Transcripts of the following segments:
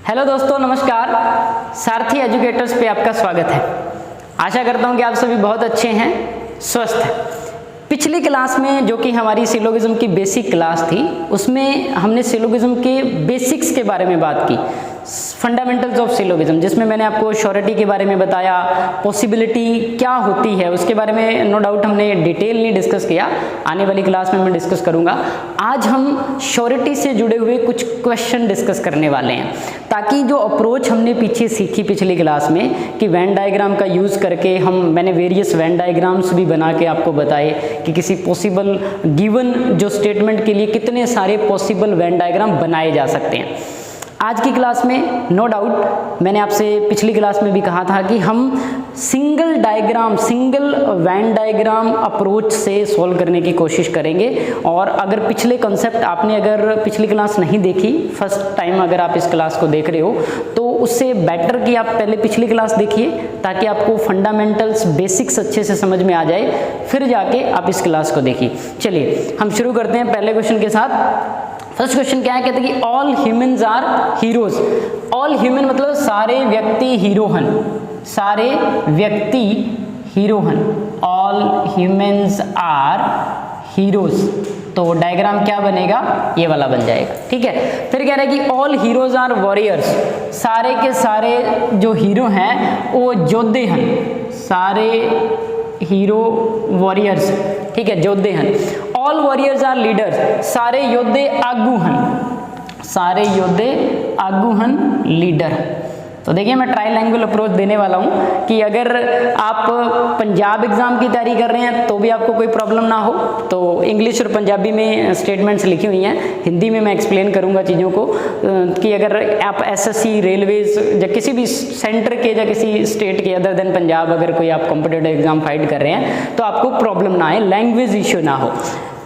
Hello दोस्तों, नमस्कार। सारथी educators पे आपका स्वागत है। आशा करता हूँ कि आप सभी बहुत अच्छे हैं, स्वस्थ हैं। पिछली क्लास में जो कि हमारी सिलोगिज्म की बेसिक क्लास थी, उसमें हमने सिलोगिज्म के बेसिक्स के बारे में बात की, फंडामेंटल्स ऑफ सिलोगिज्म, जिसमें मैंने आपको श्योरिटी के बारे में बताया, पॉसिबिलिटी क्या होती है उसके बारे में नो डाउट हमने डिटेल नहीं डिस्कस किया। आने वाली क्लास में मैं डिस्कस करूंगा। आज हम श्योरिटी से जुड़े हुए कुछ क्वेश्चन डिस्कस करने वाले हैं, ताकि जो अप्रोच हमने पीछे सीखी पिछली क्लास में कि वेन डायग्राम का यूज़ करके मैंने वेरियस वेन डायग्राम्स भी बना के आपको बताए कि किसी पॉसिबल गिवन जो स्टेटमेंट के लिए कितने सारे पॉसिबल वेन डायग्राम बनाए जा सकते हैं। आज की क्लास में नो डाउट मैंने आपसे पिछली क्लास में भी कहा था कि हम सिंगल वेन डायग्राम अप्रोच से सॉल्व करने की कोशिश करेंगे। और अगर पिछले कंसेप्ट आपने अगर पिछली क्लास नहीं देखी, फर्स्ट टाइम अगर आप इस क्लास को देख रहे हो, तो उससे बेटर कि आप पहले पिछली क्लास देखिए, ताकि आपको फंडामेंटल्स बेसिक्स अच्छे से समझ में आ जाए, फिर जाके आप इस क्लास को देखिए। चलिए हम शुरू करते हैं पहले क्वेश्चन के साथ। फर्स्ट क्वेश्चन क्या है, कहते हैं कि all humans are heroes. All human मतलब सारे व्यक्ति हीरो हैं, सारे व्यक्ति हीरो हैं। ऑल ह्यूमन्स आर हीरोज, तो डायग्राम क्या बनेगा, ये वाला बन जाएगा। ठीक है, फिर कह रहे हैं कि ऑल हीरोज आर वॉरियर्स। सारे के सारे जो हीरो हैं वो योद्धे हैं, सारे हीरो वॉरियर्स, ठीक है, योद्धे हैं। All warriors are leaders. सारे योद्धे आगू हैं, सारे योद्धे आगू हैं, लीडर। तो देखिए मैं ट्राइलैंगुलर अप्रोच देने वाला हूँ कि अगर आप पंजाब एग्जाम की तैयारी कर रहे हैं तो भी आपको कोई प्रॉब्लम ना हो, तो इंग्लिश और पंजाबी में स्टेटमेंट्स लिखी हुई हैं, हिंदी में मैं एक्सप्लेन करूँगा चीज़ों को कि अगर आप एसएससी, रेलवेज या किसी भी सेंटर के या किसी स्टेट के अदर देन पंजाब अगर कोई आप कॉम्पिटिटिव एग्जाम फाइट कर रहे हैं तो आपको प्रॉब्लम ना आए, लैंग्वेज इश्यू ना हो।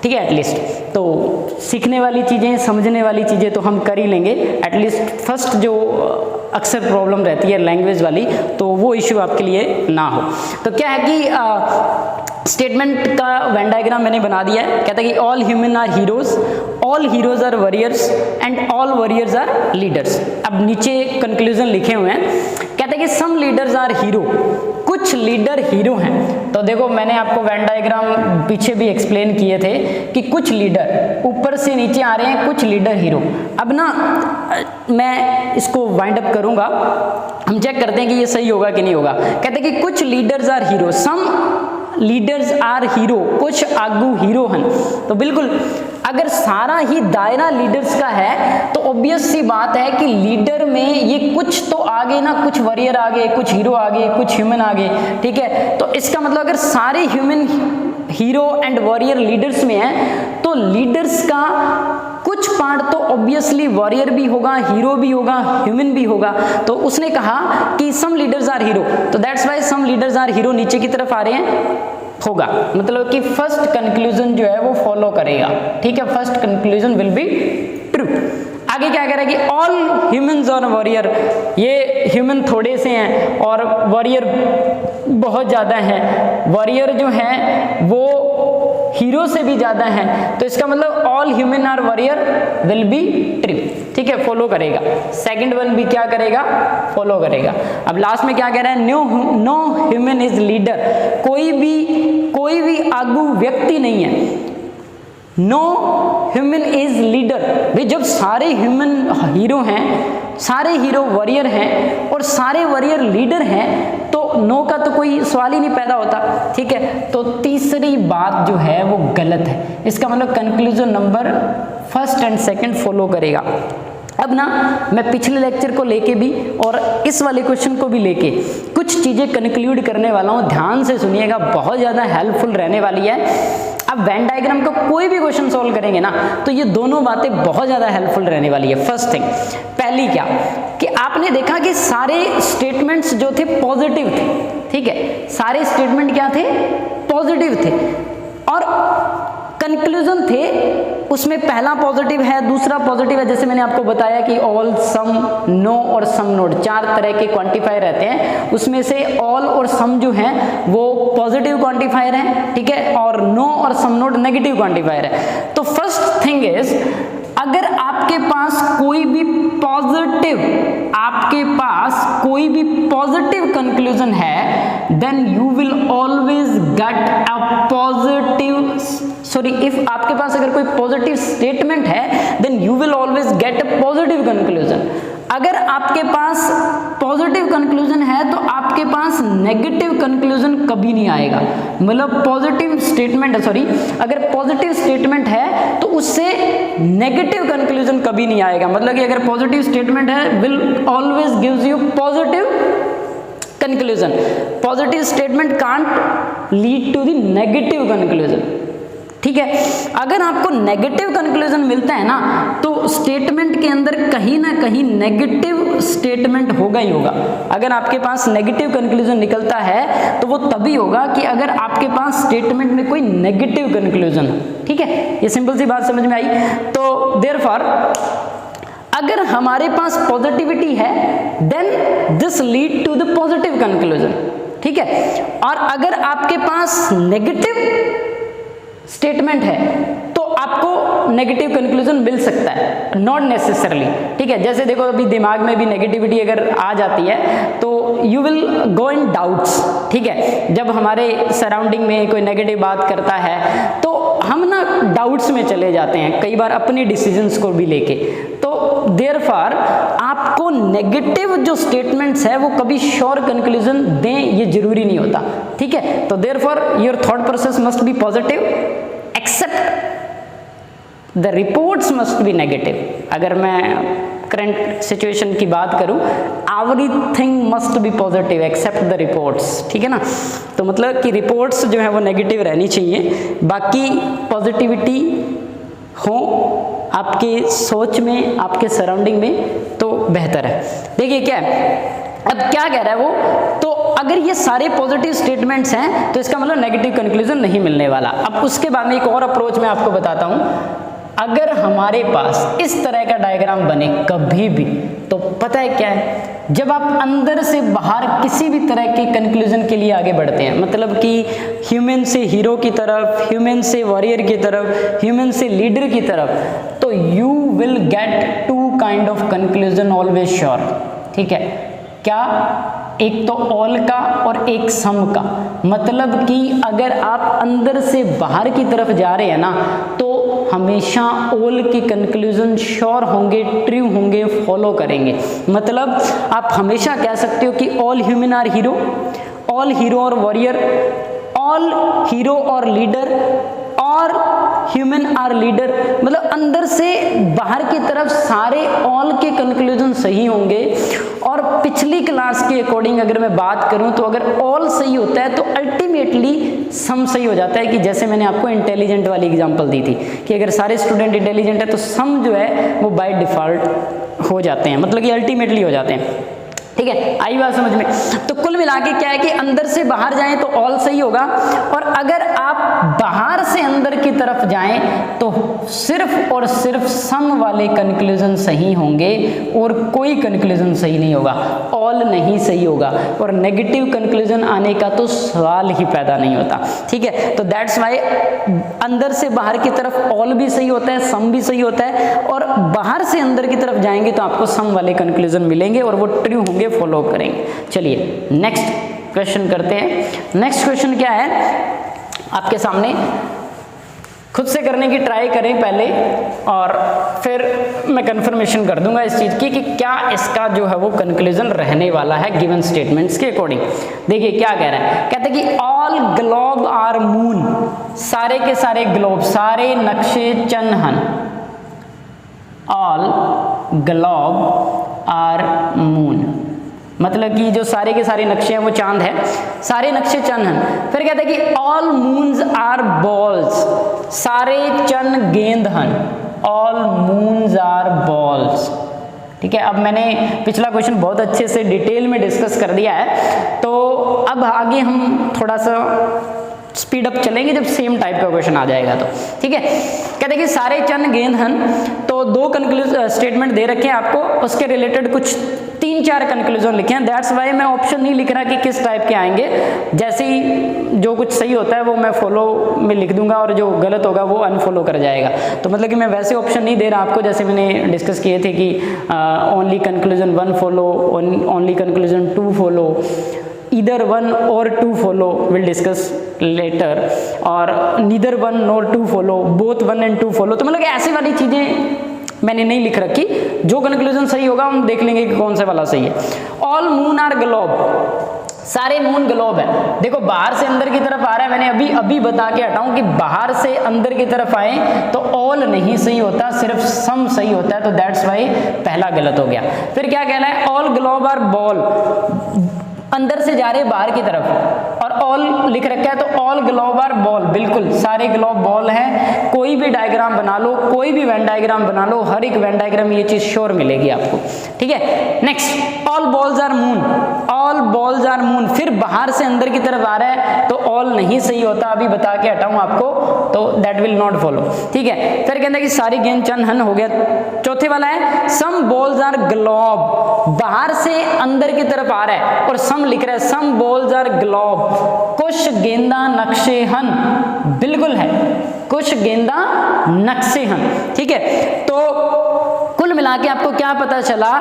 ठीक है, एटलीस्ट तो सीखने वाली चीज़ें, समझने वाली चीज़ें तो हम कर ही लेंगे। एटलीस्ट फर्स्ट जो अक्सर प्रॉब्लम रहती है लैंग्वेज वाली, तो वो इश्यू आपके लिए ना हो। तो क्या है कि स्टेटमेंट का वेन डायग्राम मैंने बना दिया है। कहता है कि all human are heroes, all heroes are warriors and all warriors are leaders. अब नीचे कंक्लूजन लिखे हुए हैं। कहते हैं कि सम लीडर्स आर हीरो, कुछ लीडर हीरो हैं। तो देखो मैंने आपको वेन डायग्राम पीछे भी एक्सप्लेन किए थे कि कुछ लीडर ऊपर से नीचे आ रहे हैं, कुछ लीडर हीरो। अब ना मैं इसको वाइंड अप करूंगा, हम चेक करते हैं कि ये सही होगा कि नहीं होगा। कहते हैं कि कुछ leaders are hero, some leaders are hero, कुछ आगू हीरो हैं। तो बिल्कुल अगर सारा ही दायरा लीडर्स का है तो ऑब्वियस सी बात है कि लीडर में ये कुछ तो आगे ना, कुछ वॉरियर आगे, कुछ हीरो आगे, कुछ ह्यूमन आगे। ठीक है, तो इसका मतलब अगर सारे human hero and warrior leaders में है तो लीडर्स का कुछ पार्ट तो ऑब्वियसली वॉरियर भी होगा, हीरो भी होगा, ह्यूमन भी होगा। तो उसने कहा कि सम लीडर्स आर हीरो, तो that's why some leaders are hero नीचे की तरफ आ रहे हैं, होगा मतलब कि फर्स्ट कंक्लूजन जो है वो फॉलो करेगा। ठीक है, first conclusion will be true. आगे क्या कह रहा है कि ऑल ह्यूमन्स और वॉरियर, ये ह्यूमन थोड़े से हैं और वॉरियर बहुत ज़्यादा हैं। वॉरियर जो हैं वो हीरो से भी ज़्यादा हैं, तो इसका मतलब all human are warrior will be true. ठीक है, फॉलो करेगा। सेकंड वन भी क्या करेगा, फॉलो करेगा। अब लास्ट में क्या कह रहा है, नो ह्यूमन इज लीडर। कोई भी आगू व्यक्ति नहीं है। No human is leader. भाई जब सारे ह्यूमन हीरो हैं, सारे हीरो वॉरियर हैं और सारे वॉरियर लीडर हैं, तो नो का तो कोई सवाल ही नहीं पैदा होता। ठीक है, तो तीसरी बात जो है वो गलत है। इसका मतलब conclusion number first and second follow करेगा। अब ना मैं पिछले लेक्चर को लेके भी और इस वाले क्वेश्चन को भी लेके कुछ चीज़ें कंक्लूड करने वाला हूँ, ध्यान से सुनिएगा, बहुत ज़्यादा हेल्पफुल रहने वाली है। अब वेन डायग्राम का कोई भी क्वेश्चन सॉल्व करेंगे ना तो ये दोनों बातें बहुत ज़्यादा हेल्पफुल रहने वाली है। फर्स्ट थिंग, पहली क्या कि आपने देखा कि सारे स्टेटमेंट्स जो थे पॉजिटिव थे। ठीक है, सारे स्टेटमेंट क्या थे, पॉजिटिव थे, और कंक्लूजन थे उसमें पहला पॉजिटिव है, दूसरा पॉजिटिव है। जैसे मैंने आपको बताया कि ऑल, सम, नो और सम नोट, 4 तरह के क्वांटिफायर रहते हैं। उसमें से ऑल और सम जो हैं वो पॉजिटिव क्वांटिफायर हैं, ठीक है, और नो और सम नोट नेगेटिव क्वांटिफायर है। तो फर्स्ट थिंग इज, अगर आपके पास कोई भी पॉजिटिव, आपके पास कोई भी पॉजिटिव कंक्लूजन है, then you will always get a positive, sorry, if आपके पास अगर कोई पॉजिटिव स्टेटमेंट है, then you will always get a positive conclusion. अगर आपके पास पॉजिटिव कंक्लूजन है तो आपके पास नेगेटिव कंक्लूजन कभी नहीं आएगा। मतलब पॉजिटिव स्टेटमेंट, सॉरी, अगर पॉजिटिव स्टेटमेंट है तो उससे नेगेटिव कंक्लूजन कभी नहीं आएगा। मतलब कि अगर पॉजिटिव स्टेटमेंट है, will always gives you positive conclusion. Positive statement can't lead to the negative conclusion, ठीक है। अगर आपको नेगेटिव कंक्लूजन मिलता है ना, तो स्टेटमेंट के अंदर कहीं ना कहीं नेगेटिव स्टेटमेंट होगा ही होगा। अगर आपके पास नेगेटिव कंक्लूजन निकलता है तो वो तभी होगा कि अगर आपके पास स्टेटमेंट में कोई नेगेटिव कंक्लूजन हो, ठीक है। ये सिंपल सी बात समझ में आई। तो देयरफॉर अगर हमारे पास पॉजिटिविटी है, then this lead to the positive conclusion, ठीक है। और अगर आपके पास नेगेटिव स्टेटमेंट है तो आपको नेगेटिव कंक्लूजन मिल सकता है, नॉट नेसेसरली, ठीक है। जैसे देखो, अभी दिमाग में भी नेगेटिविटी अगर आ जाती है तो you will go in doubts, ठीक है। जब हमारे सराउंडिंग में कोई नेगेटिव बात करता है तो हम ना डाउट्स में चले जाते हैं, कई बार अपने डिसीजंस को भी लेके। तो देयरफॉर आपको नेगेटिव जो स्टेटमेंट्स है वो कभी श्योर कंक्लूजन दें, ये जरूरी नहीं होता, ठीक है। तो therefore your thought process must be positive except the reports must be negative. अगर मैं करंट सिचुएशन की बात करूं, everything must be positive except the reports, ठीक है ना। तो मतलब कि रिपोर्ट्स जो है वो नेगेटिव रहनी चाहिए, बाकी पॉजिटिविटी हो आपकी सोच में, आपके सराउंडिंग में, तो बेहतर है। देखिए क्या है, अब क्या कह रहा है वो, तो अगर ये सारे पॉजिटिव स्टेटमेंट्स हैं तो इसका मतलब नेगेटिव कंक्लूजन नहीं मिलने वाला। अब उसके बाद में एक और अप्रोच मैं आपको बताता हूं। अगर हमारे पास इस तरह का डायग्राम बने कभी भी, तो पता है क्या है, जब आप अंदर से बाहर किसी भी तरह के कंक्लूजन के लिए आगे बढ़ते हैं, मतलब कि ह्यूमन से हीरो की तरफ, ह्यूमन से वॉरियर की तरफ, ह्यूमन से लीडर की तरफ, तो you will get to kind of conclusion always sure, ठीक है। क्या, एक तो ऑल का और एक सम का। मतलब कि अगर आप अंदर से बाहर की तरफ जा रहे हैं ना, तो हमेशा ऑल के कंक्लूजन श्योर होंगे, ट्रू होंगे, फॉलो करेंगे। मतलब आप हमेशा कह सकते हो कि all human are hero, all hero और वॉरियर, ऑल हीरो और लीडर, और ह्यूमन आर लीडर। मतलब अंदर से बाहर की तरफ सारे ऑल के कंक्लूजन सही होंगे। और पिछली क्लास के अकॉर्डिंग अगर मैं बात करूं, तो अगर ऑल सही होता है तो अल्टीमेटली सम सही हो जाता है। कि जैसे मैंने आपको इंटेलिजेंट वाली एग्जांपल दी थी कि अगर सारे स्टूडेंट इंटेलिजेंट है तो सम जो है वो बाय डिफॉल्ट हो जाते हैं, मतलब कि अल्टीमेटली हो जाते हैं, ठीक है। आई बात समझ में। तो कुल मिला के क्या है कि अंदर से बाहर जाएं तो ऑल सही होगा, और अगर आप बाहर से अंदर की तरफ जाएं तो सिर्फ और सिर्फ सम वाले कंक्लूजन सही होंगे और कोई कंक्लूजन सही नहीं होगा, ऑल नहीं सही होगा, और नेगेटिव कंक्लूजन आने का तो सवाल ही पैदा नहीं होता, ठीक है। तो दैट्स वाई अंदर से बाहर की तरफ ऑल भी सही होता है, सम भी सही होता है, और बाहर से अंदर की तरफ जाएंगे तो आपको सम वाले कंक्लूजन मिलेंगे और वो ट्रू होंगे, फॉलो करेंगे। चलिए नेक्स्ट क्वेश्चन करते हैं। नेक्स्ट क्वेश्चन क्या है आपके सामने, खुद से करने की ट्राई करें पहले, और फिर मैं कंफर्मेशन कर दूंगा इस चीज की कि क्या इसका जो है वो कंक्लूजन रहने वाला है गिवन स्टेटमेंट्स के अकॉर्डिंग। देखिए क्या कह रहा है, कहते हैं कि ऑल ग्लोब आर मून, सारे के सारे ग्लोब, सारे नक्शे चंद्रहन, ऑल ग्लोब आर मून, मतलब कि जो सारे के सारे नक्शे हैं वो चांद है, सारे नक्शे चंद हैं। फिर कहते हैं कि ऑल मून्स आर बॉल्स, सारे चंद गेंद हैं, ऑल मून्स आर बॉल्स, ठीक है। अब मैंने पिछला क्वेश्चन बहुत अच्छे से डिटेल में डिस्कस कर दिया है, तो अब आगे हम थोड़ा सा स्पीड अप चलेंगे जब सेम टाइप का क्वेश्चन आ जाएगा तो, ठीक है। कहते हैं कि सारे चंद गेंद हन, तो 2 स्टेटमेंट दे रखे हैं आपको, उसके रिलेटेड कुछ 3-4 कंक्लूजन लिखे हैं। दैट्स वाई मैं ऑप्शन नहीं लिख रहा कि किस टाइप के आएंगे, जैसे ही जो कुछ सही होता है वो मैं फॉलो में लिख दूंगा और जो गलत होगा वो अनफॉलो कर जाएगा। तो मतलब कि मैं वैसे ऑप्शन नहीं दे रहा आपको, जैसे मैंने डिस्कस किए थे कि only conclusion 1 follow, only conclusion 2 follow, either 1 or 2 follow, will discuss later, और neither 1 nor 2 follow, both 1 and 2 follow। तो मतलब ऐसी वाली चीजें मैंने नहीं लिख रखी, जो कंक्लूजन सही होगा हम देख लेंगे कि कौन सा वाला सही है। ऑल मून आर ग्लोब, सारे मून ग्लोब है। देखो बाहर से अंदर की तरफ आ रहा है, मैंने अभी बता के हटाऊं कि बाहर से अंदर की तरफ आए तो ऑल नहीं सही होता, सिर्फ सम सही होता है, तो दैट्स वाई पहला गलत हो गया। फिर क्या कहना है, ऑल ग्लोब आर बॉल, अंदर से जा रहे बाहर की तरफ, और ऑल लिख रखा है तो ऑल ग्लोब आर बॉल, बिल्कुल सारे ग्लोब बॉल हैं। कोई भी डायग्राम बना लो, कोई भी वेन डायग्राम बना लो, हर एक वेन डायग्राम ये चीज श्योर मिलेगी आपको, ठीक है। Next, all balls are moon, all balls are moon, फिर बाहर से अंदर की तरफ आ रहा है तो ऑल नहीं सही होता, अभी बता के हटाऊं आपको, तो दैट विल नॉट फॉलो, ठीक है। फिर कहता है कि सारी गेंद चंद हन, हो गया। चौथे वाला है सम बॉल्स आर ग्लोब, बाहर से अंदर की तरफ आ रहा है और सम लिख रहा है, सम बॉल्स आर ग्लोब, कुछ गेंदा नक्शे हन, बिल्कुल है, कुछ गेंदा नक्शे हन, ठीक है। तो कुल मिला के आपको क्या पता चला,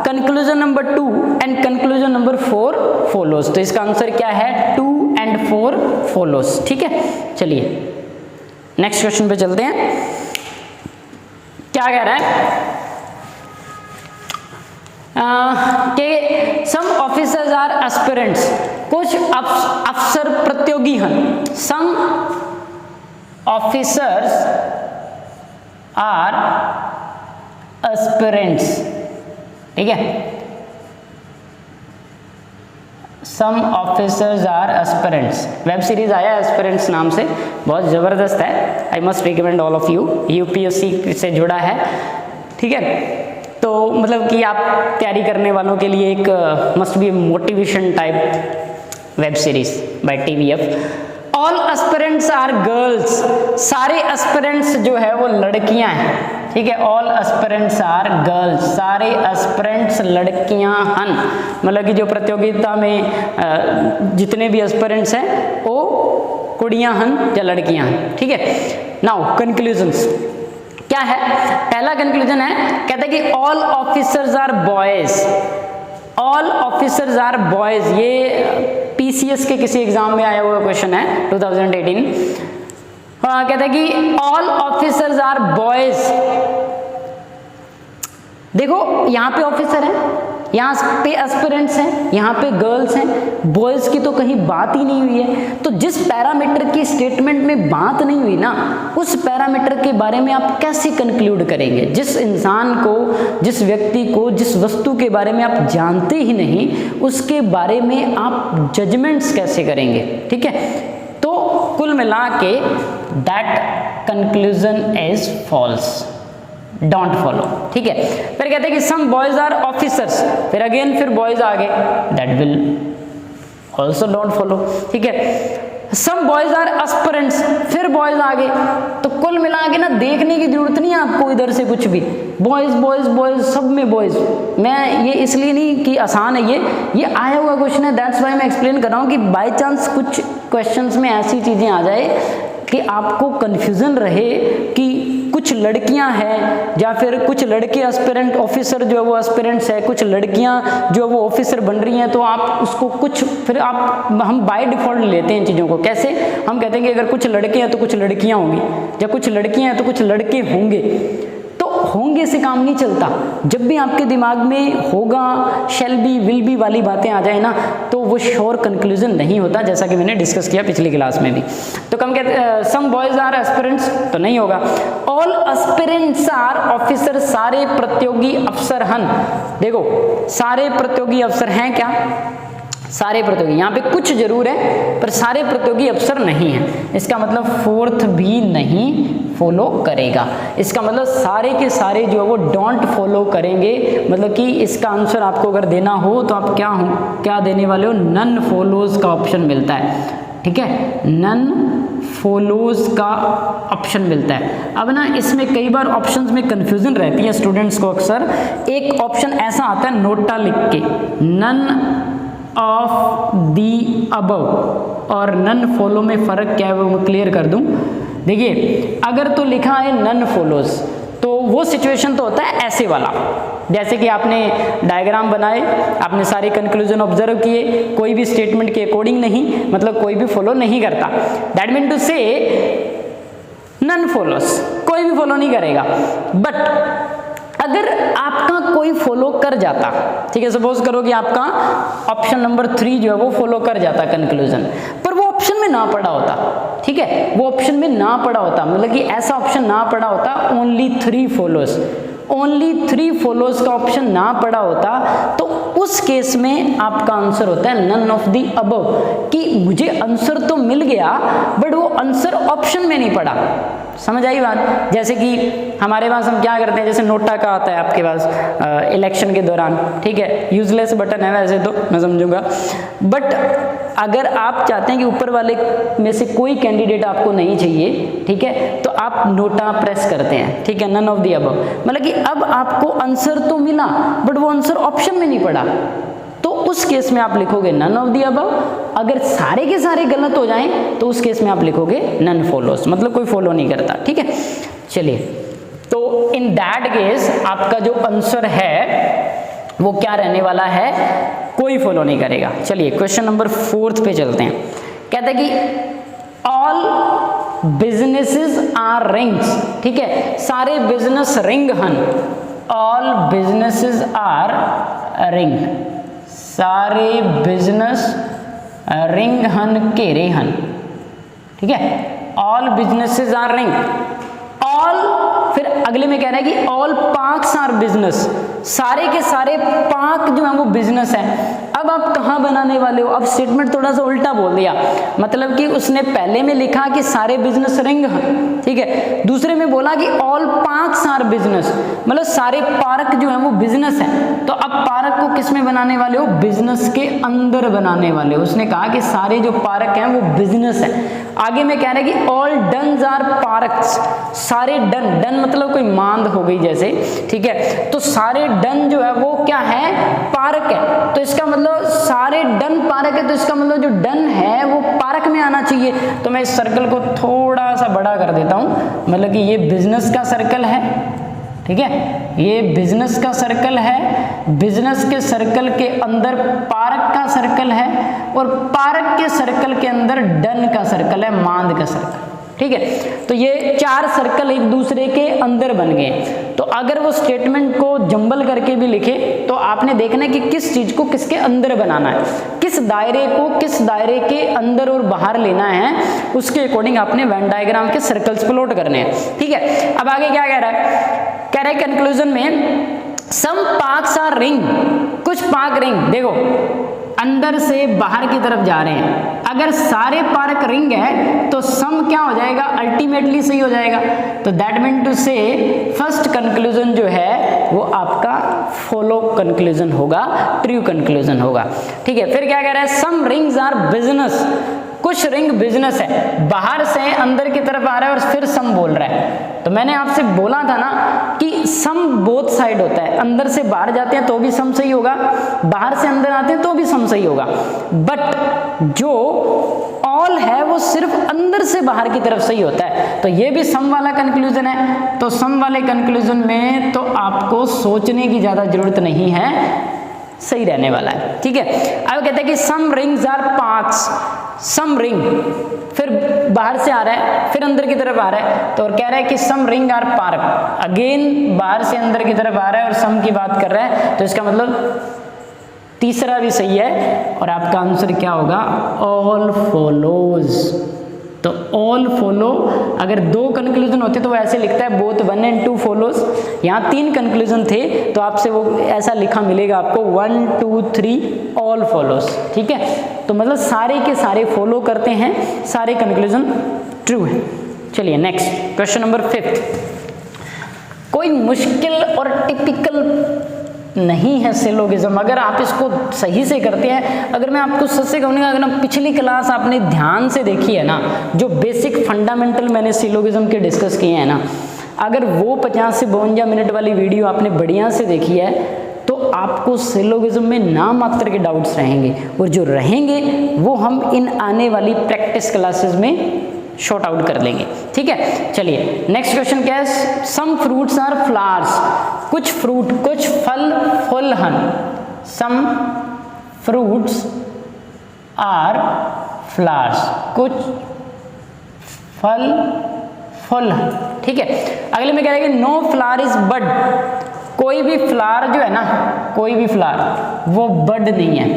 conclusion number 2 and conclusion number 4 follows. तो इसका आंसर क्या है, 2 and 4 फॉलोज, ठीक है। चलिए नेक्स्ट क्वेश्चन पे चलते हैं। क्या कह रहा है कि सम ऑफिसर्स आर एस्पिरेंट्स, कुछ अफसर प्रतियोगी हैं। सम ऑफिसर्स आर एस्पिरेंट्स, ठीक है। Some officers are aspirants, web series आया एस्पिरेंट्स नाम से, बहुत ज़बरदस्त है, I must recommend all of you, UPSC से जुड़ा है, ठीक है। तो मतलब कि आप तैयारी करने वालों के लिए एक must be motivation type web series by TVF. All aspirants are girls, सारे एस्पिरेंट्स जो है वो लड़कियां हैं, ठीक है। ऑल एस्पिरेंट्स आर गर्ल्स, सारे एस्पिरेंट्स लड़कियां हन, मतलब कि जो प्रतियोगिता में जितने भी एस्पिरेंट्स हैं वो कुड़ियां हन या लड़कियां हन, ठीक है। नाउ कंक्लूजन्स क्या है, पहला कंक्लूजन है, कहता है कि all officers are boys, all officers are boys, ये पीसीएस के किसी एग्जाम में आया हुआ क्वेश्चन है 2018। कहता है कि ऑल ऑफिसर्स आर बॉयज, देखो यहाँ पे ऑफिसर है, यहाँ पे एस्पिरेंट्स हैं, यहाँ पे गर्ल्स हैं, बॉयज की तो कहीं बात ही नहीं हुई है। तो जिस पैरामीटर की स्टेटमेंट में बात नहीं हुई ना, उस पैरामीटर के बारे में आप कैसे कंक्लूड करेंगे। जिस इंसान को, जिस व्यक्ति को, जिस वस्तु के बारे में आप जानते ही नहीं, उसके बारे में आप जजमेंट्स कैसे करेंगे, ठीक है। तो कुल मिला के that conclusion is false, don't follow, ठीक है। फिर कहते हैं कि सम बॉयज आर ऑफिसर्स, फिर अगेन फिर बॉयज आ गए, that will also don't follow, ठीक है। सम बॉयज आर एस्पिरेंट्स, फिर बॉयज आ गए, तो कुल मिला के ना देखने की जरूरत नहीं है आपको इधर से कुछ भी, बॉयज बॉयज बॉयज, सब में बॉयज। मैं ये इसलिए नहीं कि आसान है, ये आया हुआ क्वेश्चन है, दैट्स वाई मैं एक्सप्लेन कर रहा हूँ कि बाई चांस कुछ क्वेश्चंस में ऐसी चीजें आ जाए कि आपको कंफ्यूजन रहे कि कुछ लड़कियां हैं या फिर कुछ लड़के एस्पिरेंट ऑफिसर जो है वो एस्पिरेंट्स है, कुछ लड़कियां जो वो ऑफिसर बन रही हैं, तो आप उसको कुछ फिर हम बाय डिफॉल्ट लेते हैं चीज़ों को। कैसे हम कहते हैं कि अगर कुछ लड़के हैं तो कुछ लड़कियां होंगी, या कुछ लड़कियां हैं तो कुछ लड़के होंगे, तो होंगे से काम नहीं चलता। जब भी आपके दिमाग में होगा, शैल बी, विल बी वाली बातें आ जाए ना, तो वो श्योर कंक्लूजन नहीं होता, जैसा कि मैंने डिस्कस किया पिछली क्लास में भी। तो कम कहते सम बॉयज आर एस्पिरेंट्स, तो नहीं होगा। ऑल एस्पिरेंट्स आर ऑफिसर, सारे प्रतियोगी अफसर हन, देखो सारे प्रतियोगी अफसर हैं क्या, सारे प्रतियोगी, यहाँ पे कुछ जरूर है पर सारे प्रतियोगी अफसर नहीं है, इसका मतलब फोर्थ भी नहीं फॉलो करेगा, इसका मतलब सारे के सारे जो है वो डोंट फॉलो करेंगे। मतलब कि इसका आंसर आपको अगर देना हो तो आप क्या देने वाले हो, नन फॉलोज का ऑप्शन मिलता है। ठीक है, नन फॉलोज का ऑप्शन मिलता है। अब ना इसमें कई बार ऑप्शंस में कंफ्यूजन रहती है स्टूडेंट्स को। अक्सर एक ऑप्शन ऐसा आता है नोटा लिख के, नन ऑफ दी अबव, और नन फॉलो में फ़र्क क्या है वो मैं क्लियर कर दूं। देखिए अगर तो लिखा है नन फॉलोज, तो वो सिचुएशन तो होता है ऐसे वाला, जैसे कि आपने डायग्राम बनाए, आपने सारे कंक्लूजन ऑब्जर्व किए, कोई भी स्टेटमेंट के अकॉर्डिंग नहीं, मतलब कोई भी फॉलो नहीं करता, दैट मीन टू से नन फॉलोस, कोई भी फॉलो नहीं करेगा। बट अगर आपका कोई फॉलो कर जाता, ठीक है, सपोज करो कि आपका ऑप्शन नंबर 3 जो है वो फॉलो कर जाता कंक्लूजन, पर वो ऑप्शन में ना पड़ा होता, ठीक है, वो ऑप्शन में ना पड़ा होता, मतलब कि ऐसा ऑप्शन ना पड़ा होता ओनली 3 फॉलोज, ओनली 3 फॉलोज का ऑप्शन ना पड़ा होता, तो उस केस में आपका आंसर होता है नन ऑफ दी अबव, कि मुझे आंसर तो मिल गया बट वो आंसर ऑप्शन में नहीं पड़ा। समझ आई बात? जैसे कि हमारे पास हम क्या करते हैं, जैसे नोटा का आता है आपके पास इलेक्शन के दौरान, ठीक है, यूजलेस बटन है वैसे तो मैं समझूंगा, बट अगर आप चाहते हैं कि ऊपर वाले में से कोई कैंडिडेट आपको नहीं चाहिए, ठीक है, तो आप नोटा प्रेस करते हैं, ठीक है, नन ऑफ दी अबव, मतलब कि अब आपको आंसर तो मिला बट वो आंसर ऑप्शन में नहीं पड़ा, तो उस केस में आप लिखोगे नन ऑफ दी अबव। अगर सारे के सारे गलत हो जाएं तो उस केस में आप लिखोगे नन फॉलोस, मतलब कोई फॉलो नहीं करता, ठीक है। चलिए, तो इन दैट केस आपका जो आंसर है वो क्या रहने वाला है, कोई फॉलो नहीं करेगा। चलिए क्वेश्चन नंबर 4 पे चलते हैं। कहते हैं कि ऑल बिजनेसेस आर रिंग्स, ठीक है, सारे बिजनेस रिंग हन, ऑल बिजनेसेस आर रिंग, सारे बिजनेस रिंग हन घेरे हन, ठीक है, all businesses R ring, all, फिर अगले में कह रहा है कि ऑल पार्क्स आर बिजनेस, सारे के सारे पार्क जो है वो बिजनेस है। अब आप कहाँ बनाने वाले हो, अब स्टेटमेंट थोड़ा सा उल्टा बोल दिया, मतलब कि उसने पहले में लिखा कि सारे बिजनेस रिंग हैं, ठीक है, दूसरे में बोला कि ऑल पार्क्स आर बिजनेस, मतलब सारे पार्क जो है वो बिजनेस है। तो अब पार्क को किस में बनाने वाले हो, बिजनेस के अंदर बनाने वाले हो। उसने कहा कि सारे जो पार्क हैं वो बिजनेस है। आगे में कह रहे हैं कि ऑल डन्स आर पार्क्स, सारे डन, डन मतलब कोई मांद हो गई जैसे, ठीक है, तो सारे डन जो है वो क्या है, पार्क है। तो इसका मतलब सारे डन पार्क है, तो इसका मतलब जो डन है वो पार्क में आना चाहिए। तो मैं इस सर्कल को थोड़ा सा बड़ा कर देता हूं, मतलब कि ये बिजनेस का सर्कल है, ठीक है, ये बिजनेस का सर्कल है, बिजनेस के सर्कल के अंदर पार्क का सर्कल है, और पार्क के सर्कल के अंदर डन का सर्कल है, मांद का सर्कल, ठीक है। तो ये 4 सर्कल एक दूसरे के अंदर बन गए। तो अगर वो स्टेटमेंट को जंबल करके भी लिखे तो आपने देखना है कि किस चीज को किसके अंदर बनाना है, किस दायरे को किस दायरे के अंदर और बाहर लेना है, उसके अकॉर्डिंग आपने वेन डायग्राम के सर्कल्स प्लॉट करने हैं, ठीक है। अब आगे क्या कह रहा है, कह रहा है कंक्लूजन में सम पार्क्स आर रिंग, कुछ पार्क रिंग, देखो अंदर से बाहर की तरफ जा रहे हैं, अगर सारे पार्क रिंग है तो सम क्या हो जाएगा, अल्टीमेटली सही हो जाएगा। तो दैट मीन टू से फर्स्ट कंक्लूजन जो है वो आपका फॉलो कंक्लूजन होगा, ट्रू कंक्लूजन होगा, ठीक है। फिर क्या कह रहा है, सम रिंग्स आर बिजनेस, कुछ रिंग बिजनेस है, बाहर से अंदर की तरफ आ रहा है और फिर सम बोल रहा है। तो मैंने आपसे बोला था ना कि सम बोथ साइड होता है, अंदर से बाहर जाते हैं तो भी सम सही होगा, बाहर से अंदर आते हैं तो भी सम सही होगा, बट जो ऑल है वो सिर्फ अंदर से बाहर की तरफ सही होता है। तो ये भी सम वाला कंक्लूजन है, तो सम वाले कंक्लूजन में तो आपको सोचने की ज्यादा जरूरत नहीं है, सही रहने वाला है, ठीक है। अब कहते हैं कि some rings are parks, some ring, फिर बाहर से आ रहा है फिर अंदर की तरफ आ रहा है, तो और कह रहा है कि सम रिंग आर पार्क, अगेन बाहर से अंदर की तरफ आ रहा है और सम की बात कर रहा है, तो इसका मतलब तीसरा भी सही है और आपका आंसर क्या होगा, ऑल फॉलोज। तो ऑल फॉलो, अगर 2 कंक्लूजन होते तो वो ऐसे लिखता है बोथ 1 and 2 फॉलोज, यहाँ 3 कंक्लूजन थे तो आपसे वो ऐसा लिखा मिलेगा आपको 1 2 3 ऑल फॉलोज, ठीक है। तो मतलब सारे के सारे फॉलो करते हैं, सारे कंक्लूजन ट्रू है। चलिए नेक्स्ट क्वेश्चन नंबर 5, कोई मुश्किल और टिपिकल नहीं है सिलोगिज्म। अगर आप इसको सही से करते हैं, अगर मैं आपको सच से कहूँगा, अगर ना पिछली क्लास आपने ध्यान से देखी है ना, जो बेसिक फंडामेंटल मैंने सिलोगिज्म के डिस्कस किए हैं ना, अगर वो 50 से 52 मिनट वाली वीडियो आपने बढ़िया से देखी है तो आपको सिलोगिज्म में ना मात्र के डाउट्स रहेंगे, और जो रहेंगे वो हम इन आने वाली प्रैक्टिस क्लासेस में शॉर्ट आउट कर लेंगे। ठीक है, चलिए नेक्स्ट क्वेश्चन क्या है। सम फ्रूट्स आर फ्लावर्स, कुछ फ्रूट, कुछ फल फुलहन। सम फ्रूट्स आर फ्लावर्स, कुछ फल फुलहन। ठीक है, अगले में कह रहे हैं नो फ्लावर इज बड, कोई भी फ्लावर जो है ना, कोई भी फ्लावर वो बड नहीं है,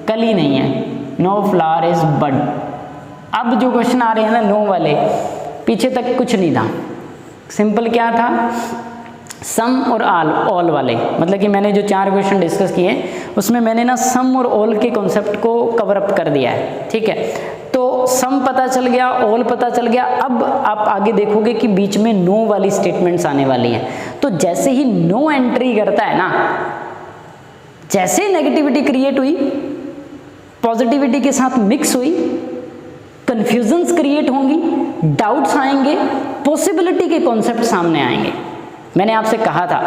कली नहीं है। नो फ्लावर इज बड। अब जो क्वेश्चन आ रहे हैं ना नो वाले, पीछे तक कुछ नहीं था, सिंपल क्या था, सम और ऑल वाले, मतलब कि मैंने जो 4 क्वेश्चन डिस्कस किए उसमें मैंने ना सम और ऑल के कॉन्सेप्ट को कवर अप कर दिया है। ठीक है, तो सम पता चल गया, ऑल पता चल गया। अब आप आगे देखोगे कि बीच में नो वाली स्टेटमेंट्स आने वाली हैं। तो जैसे ही नो एंट्री करता है ना, जैसे नेगेटिविटी क्रिएट हुई, पॉजिटिविटी के साथ मिक्स हुई, कंफ्यूजन्स क्रिएट होंगी, डाउट्स आएंगे, पॉसिबिलिटी के कॉन्सेप्ट सामने आएंगे। मैंने आपसे कहा था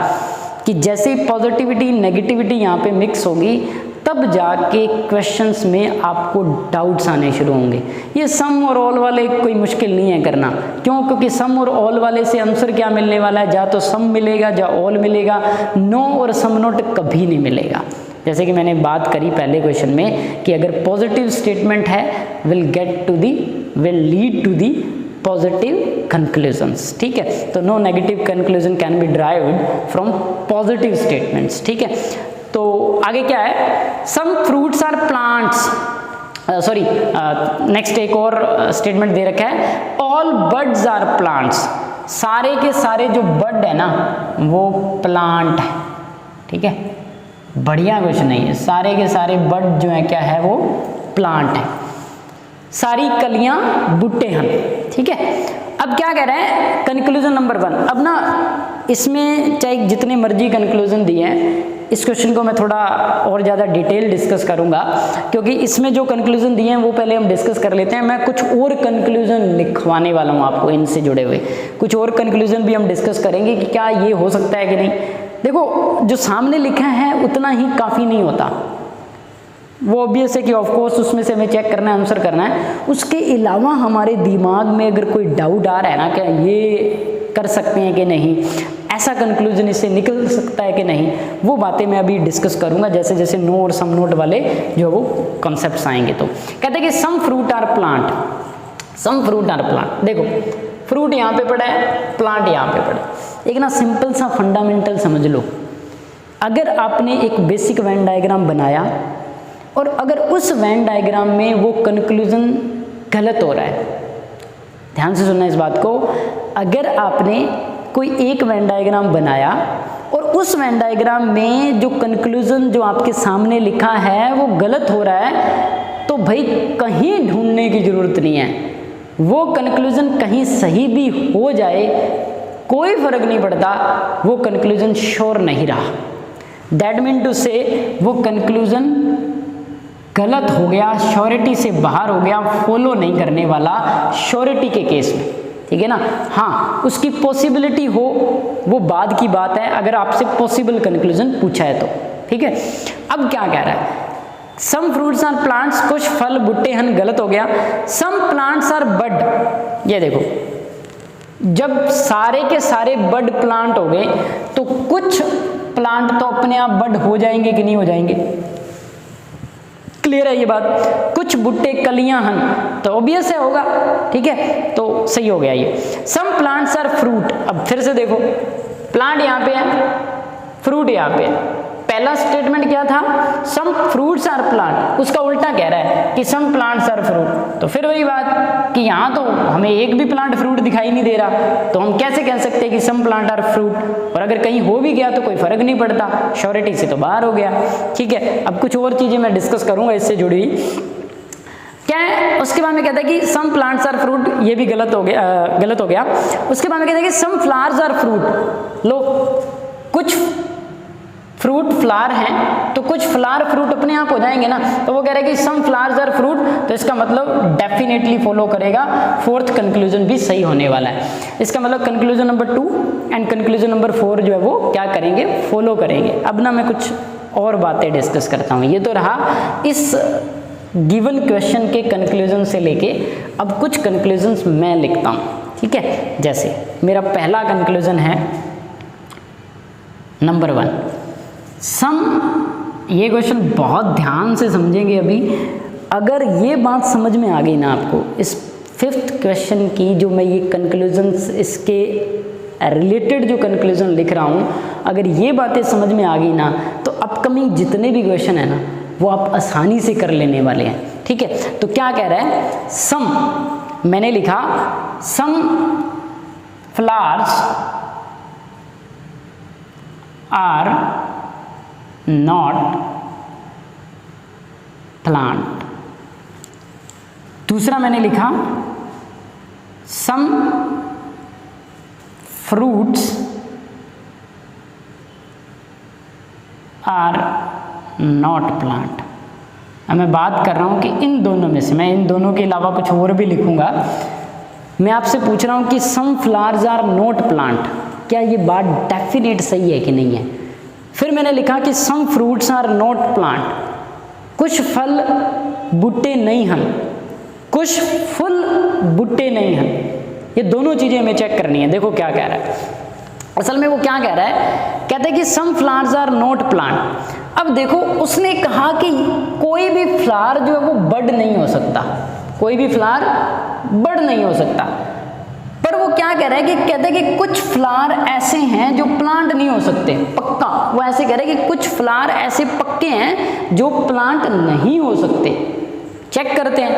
कि जैसे पॉजिटिविटी नेगेटिविटी यहाँ पे मिक्स होगी, तब जाके क्वेश्चंस में आपको डाउट्स आने शुरू होंगे। ये सम और ऑल वाले कोई मुश्किल नहीं है करना, क्यों? क्योंकि सम और ऑल वाले से आंसर क्या मिलने वाला है, या तो सम मिलेगा या ऑल मिलेगा, नो और सम नोट कभी नहीं मिलेगा। जैसे कि मैंने बात करी पहले क्वेश्चन में कि अगर पॉजिटिव स्टेटमेंट है will lead to the positive conclusions. ठीक है, तो no negative conclusion can be derived from positive statements. ठीक है, तो आगे क्या है, some fruits are plants, sorry next एक और स्टेटमेंट दे रखा है, ऑल बर्ड्स आर प्लांट्स, सारे के सारे जो बर्ड है ना वो प्लांट है। ठीक है, बढ़िया क्वेश्चन नहीं है, सारे के सारे बर्ड जो है क्या है, वो प्लांट है, सारी कलियां बूटे हैं। ठीक है, अब क्या कह रहे हैं, कंक्लूजन नंबर 1। अब ना इसमें चाहे जितने मर्जी कंक्लूजन दिए हैं, इस क्वेश्चन को मैं थोड़ा और ज़्यादा डिटेल डिस्कस करूंगा, क्योंकि इसमें जो कंक्लूजन दिए हैं वो पहले हम डिस्कस कर लेते हैं। मैं कुछ और कंक्लूजन लिखवाने वाला हूँ आपको इनसे जुड़े हुए, कुछ और कंक्लूजन भी हम डिस्कस करेंगे कि क्या ये हो सकता है कि नहीं। देखो, जो सामने लिखा है उतना ही काफ़ी नहीं होता, वो ऑब्वियस है कि ऑफ कोर्स उसमें से हमें चेक करना है, आंसर करना है। उसके अलावा हमारे दिमाग में अगर कोई डाउट आ रहा है ना, क्या ये कर सकते हैं कि नहीं, ऐसा कंक्लूजन इससे निकल सकता है कि नहीं, वो बातें मैं अभी डिस्कस करूंगा जैसे जैसे नो और सम नोट वाले जो वो कॉन्सेप्ट्स आएंगे। तो कहते हैं कि some fruit are plant, some fruit are plant. देखो, फ्रूट यहाँ पे पड़ा है, प्लांट यहाँ पे पड़ा है। एक ना सिंपल सा फंडामेंटल समझ लो, अगर आपने एक बेसिक वेन डायग्राम बनाया और अगर उस वेन डायग्राम में वो कंक्लूजन गलत हो रहा है, ध्यान से सुनना इस बात को, अगर आपने कोई एक वेन डायग्राम बनाया और उस वेन डायग्राम में जो कंक्लूजन जो आपके सामने लिखा है वो गलत हो रहा है, तो भाई कहीं ढूंढने की जरूरत नहीं है, वो कंक्लूजन कहीं सही भी हो जाए कोई फर्क नहीं पड़ता, वो कंक्लूजन श्योर नहीं रहा। दैट मीन टू से वो कंक्लूजन गलत हो गया, श्योरिटी से बाहर हो गया, फॉलो नहीं करने वाला श्योरिटी के केस में। ठीक है ना, हाँ उसकी पॉसिबिलिटी हो वो बाद की बात है, अगर आपसे पॉसिबल कंक्लूजन पूछा है तो। ठीक है, अब क्या कह रहा है, सम फ्रूट्स आर प्लांट्स, कुछ फल बूटे हन, गलत हो गया। सम प्लांट्स आर बड, ये देखो जब सारे के सारे बड प्लांट हो गए तो कुछ प्लांट तो अपने आप बड हो जाएंगे कि नहीं हो जाएंगे, क्लियर है ये बात। कुछ बूटे कलियां हन तो ऑब्वियस है होगा, ठीक है, तो सही हो गया ये। सम प्लांट्स आर फ्रूट, अब फिर से देखो प्लांट यहाँ पे है, फ्रूट यहाँ पे है। पहला स्टेटमेंट क्या था, सम फ्रूट्स आर प्लांट, उसका उल्टा कह रहा है कि सम प्लांट्स आर फ्रूट। तो फिर वही बात कि यहाँ तो हमें एक भी प्लांट फ्रूट दिखाई नहीं दे रहा, तो हम कैसे कह सकते हैं कि सम प्लांट आर फ्रूट, और अगर कहीं हो भी गया तो कोई फर्क नहीं पड़ता, श्योरिटी से तो बाहर हो गया। ठीक है, अब कुछ और चीजें मैं डिस्कस करूंगा इससे जुड़ी हुई, क्या है। उसके बाद में कहता है कि सम प्लांट्स आर फ्रूट, ये भी गलत हो गया। उसके बाद में कहता है कि सम फ्लावर्स आर फ्रूट, लो कुछ फ्रूट फ्लावर हैं तो कुछ फ्लावर फ्रूट अपने आप हो जाएंगे ना, तो वो कह रहे हैं कि सम फ्लावर्स आर फ्रूट, तो इसका मतलब डेफिनेटली फॉलो करेगा, फोर्थ कंक्लूजन भी सही होने वाला है। इसका मतलब conclusion number 2 and conclusion number 4 जो है वो क्या करेंगे, फॉलो करेंगे। अब ना मैं कुछ और बातें डिस्कस करता हूँ। ये तो रहा इस गिवन क्वेश्चन के कंक्लूजन से लेके, अब कुछ कंक्लूजन्स मैं लिखता हूँ, ठीक है। जैसे मेरा पहला कंक्लूजन है नंबर 1, सम, ये क्वेश्चन बहुत ध्यान से समझेंगे अभी। अगर ये बात समझ में आ गई ना आपको, इस 5th क्वेश्चन की जो मैं ये कंक्लूजन्स, इसके रिलेटेड जो कंक्लूजन लिख रहा हूँ, अगर ये बातें समझ में आ गई ना, तो अपकमिंग जितने भी क्वेश्चन है ना वो आप आसानी से कर लेने वाले हैं, ठीक है। तो क्या कह रहा है, सम, मैंने लिखा some flowers are not plant. दूसरा मैंने लिखा some fruits are not plant. अब मैं बात कर रहा हूँ कि इन दोनों में से, मैं इन दोनों के अलावा कुछ और भी लिखूंगा। मैं आपसे पूछ रहा हूँ कि some flowers are not plant, क्या ये बात डेफिनेट सही है कि नहीं है। फिर मैंने लिखा कि some fruits are not plant, कुछ फल बूटे नहीं हैं, कुछ फूल बूटे नहीं हैं। ये दोनों चीज़ें हमें चेक करनी है। देखो क्या कह रहा है, असल में वो क्या कह रहा है, कहते हैं कि some flowers are not plant. अब देखो उसने कहा कि कोई भी फ्लावर जो है वो बड नहीं हो सकता, कोई भी फ्लावर बड नहीं हो सकता। पर वो क्या कह रहा है कि कहते हैं कि कुछ फ्लावर ऐसे हैं जो प्लांट नहीं हो सकते, पक्का। वो ऐसे कह रहे हैं कि कुछ फ्लावर ऐसे पक्के हैं जो प्लांट नहीं हो सकते। चेक करते हैं।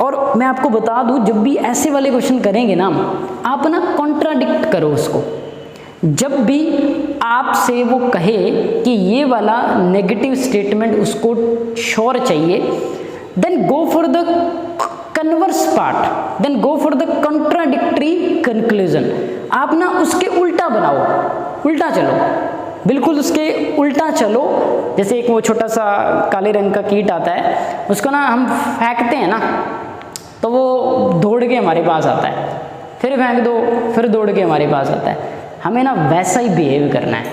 और मैं आपको बता दूं, जब भी ऐसे वाले क्वेश्चन करेंगे ना, आप ना कॉन्ट्राडिक्ट करो उसको। जब भी आपसे वो कहे कि ये वाला नेगेटिव स्टेटमेंट उसको श्योर चाहिए, then go for the converse part, then go for the contradictory conclusion. आप ना उसके उल्टा बनाओ, उल्टा चलो, बिल्कुल उसके उल्टा चलो। जैसे एक वो छोटा सा काले रंग का कीट आता है, उसको ना हम फेंकते हैं ना, तो वो दौड़ के हमारे पास आता है, फिर फेंक दो, फिर दौड़ के हमारे पास आता है। हमें ना वैसा ही बिहेव करना है।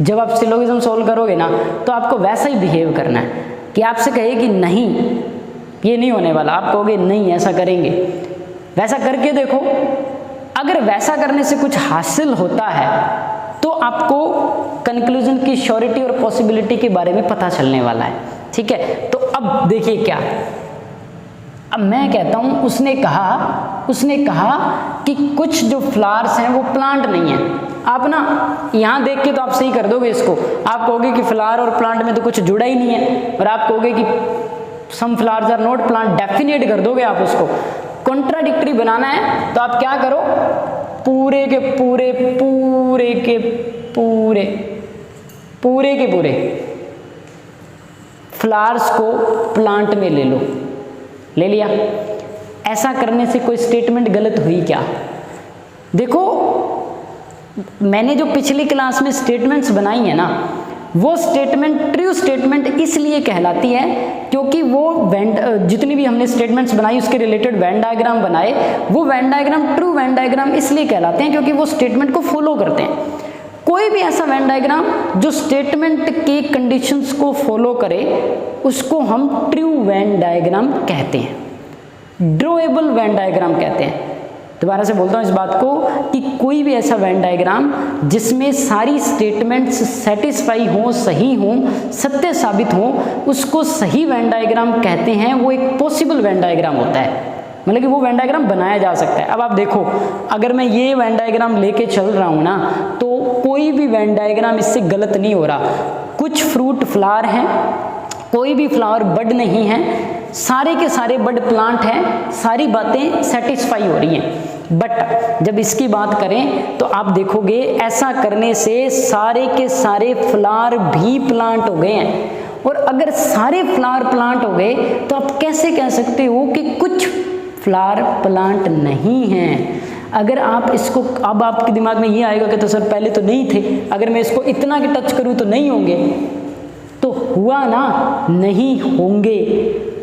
जब आप सिलोगिज्म सॉल्व करोगे ना, तो आपको वैसा ही बिहेव करना है कि आपसे कहे कि नहीं ये नहीं होने वाला, आप कहोगे नहीं ऐसा करेंगे, वैसा करके देखो। अगर वैसा करने से कुछ हासिल होता है तो आपको कंक्लूजन की श्योरिटी और पॉसिबिलिटी के बारे में पता चलने वाला है, ठीक है। तो अब देखिए क्या, अब मैं कहता हूं उसने कहा कि कुछ जो फ्लावर्स हैं वो प्लांट नहीं है। आप ना यहां देख के तो आप सही कर दोगे इसको, आप कहोगे कि फ्लावर और प्लांट में तो कुछ जुड़ा ही नहीं है, और आप कहोगे कि some flowers are not plant, definite कर दोगे आप उसको। कॉन्ट्राडिक्टरी बनाना है तो आप क्या करो, पूरे के पूरे फ्लावर्स को प्लांट में ले लो, ले लिया। ऐसा करने से कोई स्टेटमेंट गलत हुई क्या? देखो मैंने जो पिछली क्लास में स्टेटमेंट्स बनाई है ना, वो स्टेटमेंट ट्रू स्टेटमेंट इसलिए कहलाती है क्योंकि वो जितनी भी हमने स्टेटमेंट्स बनाई उसके रिलेटेड वेन डायग्राम बनाए, वो Venn diagram true Venn diagram इसलिए कहलाते हैं क्योंकि वो स्टेटमेंट को फॉलो करते हैं। कोई भी ऐसा वेन डायग्राम जो स्टेटमेंट के कंडीशंस को फॉलो करे उसको हम ट्रू वेन डायग्राम कहते हैं, ड्रॉएबल वेन डायग्राम कहते हैं। दोबारा से बोलता हूँ इस बात को कि कोई भी ऐसा वेन डायग्राम जिसमें सारी स्टेटमेंट्स सेटिस्फाई हो, सही हो, सत्य साबित हो, उसको सही वेन डायग्राम कहते हैं। वो एक पॉसिबल वेन डायग्राम होता है, मतलब कि वो वेन डायग्राम बनाया जा सकता है। अब आप देखो, अगर मैं ये वेन डायग्राम लेके चल रहा हूँ ना, तो कोई भी वेन डायग्राम इससे गलत नहीं हो रहा। कुछ फ्रूट फ्लावर हैं, कोई भी फ्लावर बड नहीं है, सारे के सारे बड प्लांट हैं, सारी बातें सेटिस्फाई हो रही हैं। बट जब इसकी बात करें तो आप देखोगे ऐसा करने से सारे के सारे फ्लावर भी प्लांट हो गए हैं। और अगर सारे फ्लावर प्लांट हो गए तो आप कैसे कह सकते हो कि कुछ फ्लावर प्लांट नहीं हैं? अगर आप इसको, अब आपके दिमाग में ये आएगा कि तो सर पहले तो नहीं थे, अगर मैं इसको इतना कि टच करूँ तो नहीं होंगे, तो हुआ ना, नहीं होंगे,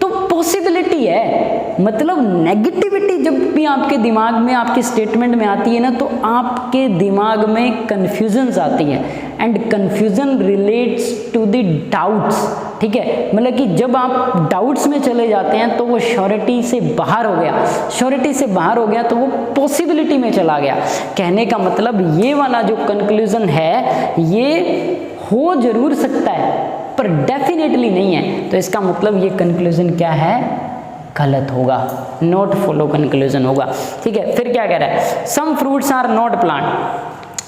तो पॉसिबिलिटी है। मतलब नेगेटिविटी जब भी आपके दिमाग में, आपके स्टेटमेंट में आती है ना, तो आपके दिमाग में कन्फ्यूजन्स आती है, and confusion relates to the doubts, ठीक है। मतलब कि जब आप डाउट्स में चले जाते हैं तो वो श्योरिटी से बाहर हो गया, श्योरिटी से बाहर हो गया तो वो पॉसिबिलिटी में चला गया। कहने का मतलब ये वाला जो कंक्लूजन है ये हो जरूर सकता है पर डेफिनेटली नहीं है, तो इसका मतलब ये कंक्लूजन क्या है, गलत होगा, नॉट फॉलो कंक्लूजन होगा, ठीक है। फिर क्या कह रहा है, some fruits are not plant,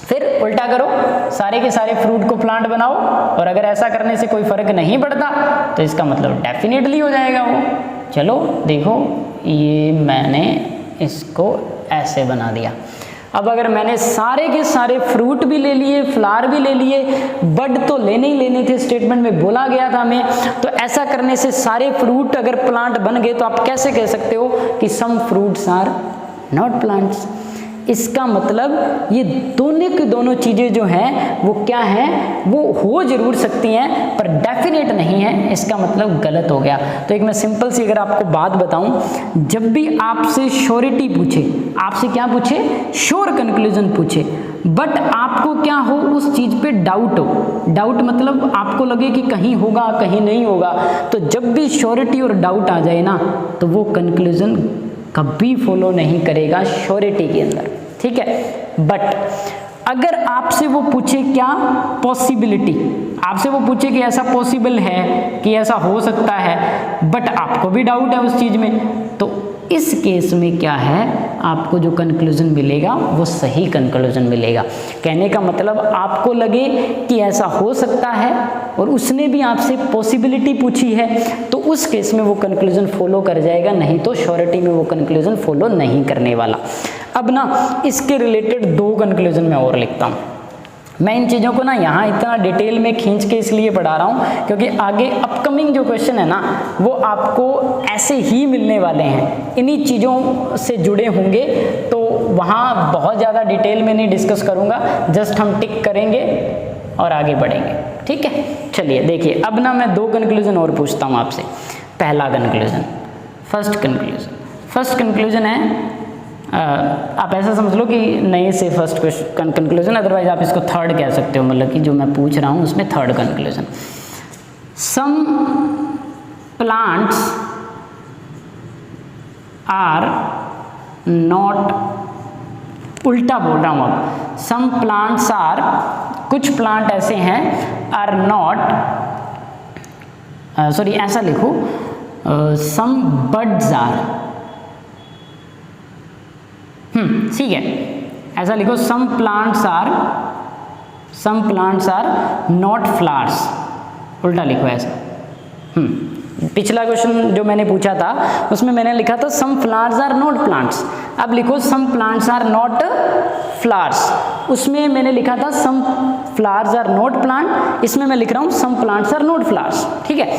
फिर उल्टा करो, सारे के सारे फ्रूट को प्लांट बनाओ, और अगर ऐसा करने से कोई फर्क नहीं पड़ता तो इसका मतलब डेफिनेटली हो जाएगा वो। चलो देखो, ये मैंने इसको ऐसे बना दिया। अब अगर मैंने सारे के सारे फ्रूट भी ले लिए, फ्लावर भी ले लिए, बड तो लेने ही लेने थे, स्टेटमेंट में बोला गया था हमें, तो ऐसा करने से सारे फ्रूट अगर प्लांट बन गए तो आप कैसे कह सकते हो कि some fruits are not plants. इसका मतलब ये दोनों की दोनों चीज़ें जो हैं वो क्या हैं, वो हो जरूर सकती हैं पर डेफिनेट नहीं है, इसका मतलब गलत हो गया। तो एक मैं सिंपल सी अगर आपको बात बताऊं, जब भी आपसे श्योरिटी पूछे, आपसे क्या पूछे, श्योर कंक्लूजन पूछे, बट आपको क्या हो, उस चीज़ पे डाउट हो, डाउट मतलब आपको लगे कि कहीं होगा कहीं नहीं होगा, तो जब भी श्योरिटी और डाउट आ जाए ना तो वो कंक्लूजन कभी फॉलो नहीं करेगा श्योरिटी के अंदर, ठीक है। बट अगर आपसे वो पूछे क्या, पॉसिबिलिटी, आपसे वो पूछे कि ऐसा पॉसिबल है, कि ऐसा हो सकता है, बट आपको भी डाउट है उस चीज़ में, तो इस केस में क्या है, आपको जो कंक्लूजन मिलेगा वो सही कंक्लूजन मिलेगा। कहने का मतलब आपको लगे कि ऐसा हो सकता है और उसने भी आपसे पॉसिबिलिटी पूछी है, तो उस केस में वो कंक्लूजन फॉलो कर जाएगा, नहीं तो श्योरिटी में वो कंक्लूजन फॉलो नहीं करने वाला। अब ना इसके रिलेटेड दो कंक्लूजन मैं और लिखता हूँ। मैं इन चीज़ों को ना यहाँ इतना डिटेल में खींच के इसलिए पढ़ा रहा हूँ क्योंकि आगे अपकमिंग जो क्वेश्चन है ना वो आपको ऐसे ही मिलने वाले हैं, इन्हीं चीज़ों से जुड़े होंगे, तो वहाँ बहुत ज़्यादा डिटेल में नहीं डिस्कस करूँगा, जस्ट हम टिक करेंगे और आगे बढ़ेंगे, ठीक है। चलिए देखिए, अब ना मैं दो कंक्लूजन और पूछता हूँ आपसे। पहला कंक्लूजन, फर्स्ट कंक्लूजन है, आप ऐसा समझ लो कि नए से फर्स्ट कंक्लूजन, अदरवाइज आप इसको थर्ड कह सकते हो, मतलब कि जो मैं पूछ रहा हूँ उसमें third conclusion. Some plants are not, उल्टा बोल रहा हूँ अब, सम प्लांट्स आर, कुछ प्लांट ऐसे हैं, आर नॉट, सॉरी ऐसा लिखो, सम बड्स आर, ठीक है, ऐसा लिखो, some plants are not flowers, उल्टा लिखो ऐसा। पिछला क्वेश्चन जो मैंने पूछा था उसमें मैंने लिखा था some flowers are not plants, अब लिखो some plants are not flowers, उसमें मैंने लिखा था some flowers are not plant, इसमें मैं लिख रहा हूँ some plants are not flowers, ठीक है।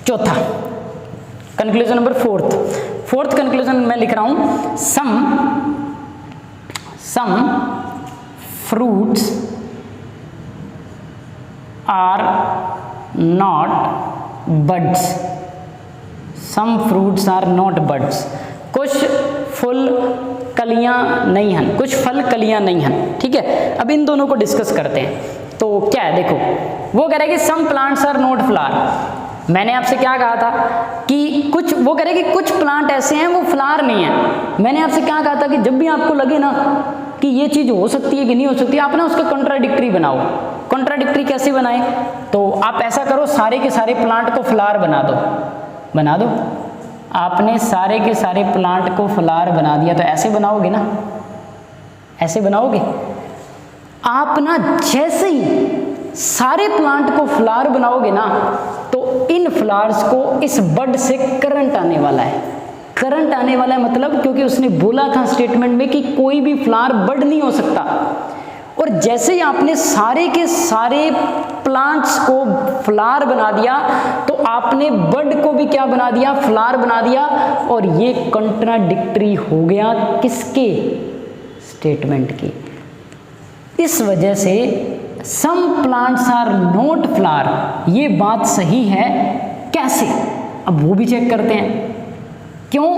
चौथा कंक्लूजन नंबर फोर्थ कंक्लूजन मैं लिख रहा हूँ, some fruits are not buds, some fruits are not buds, कुछ फल कलियां नहीं हैं, कुछ फल कलियां नहीं हैं, ठीक है। अब इन दोनों को डिस्कस करते हैं। तो क्या है, देखो वो कह रहे हैं कि some plants are not flower, मैंने आपसे क्या कहा था कि कुछ, वो कह रहे हैं कि कुछ प्लांट ऐसे हैं वो फ्लावर नहीं है, मैंने आपसे क्या कहा था कि जब भी आपको लगे ना कि ये चीज़ हो सकती है कि नहीं हो सकती, आप ना उसका कॉन्ट्राडिक्टरी बनाओ। कॉन्ट्राडिक्टरी कैसे बनाए, तो आप ऐसा करो, सारे के सारे प्लांट को फ्लावर बना दो, आपने सारे के सारे प्लांट को फ्लावर बना दिया, तो ऐसे बनाओगे ना, ऐसे बनाओगे आप ना, जैसे ही सारे प्लांट को फ्लावर बनाओगे ना तो इन फ्लावर्स को इस बड से करंट आने वाला है, करंट आने वाला है, मतलब क्योंकि उसने बोला था स्टेटमेंट में कि कोई भी फ्लावर बड नहीं हो सकता, और जैसे ही आपने सारे के सारे प्लांट्स को फ्लावर बना दिया तो आपने बड को भी क्या बना दिया, फ्लावर बना दिया, और ये कॉन्ट्राडिक्टरी हो गया किसके, स्टेटमेंट की। इस वजह से some plants are not flower, ये बात सही है। कैसे, अब वो भी चेक करते हैं। क्यों?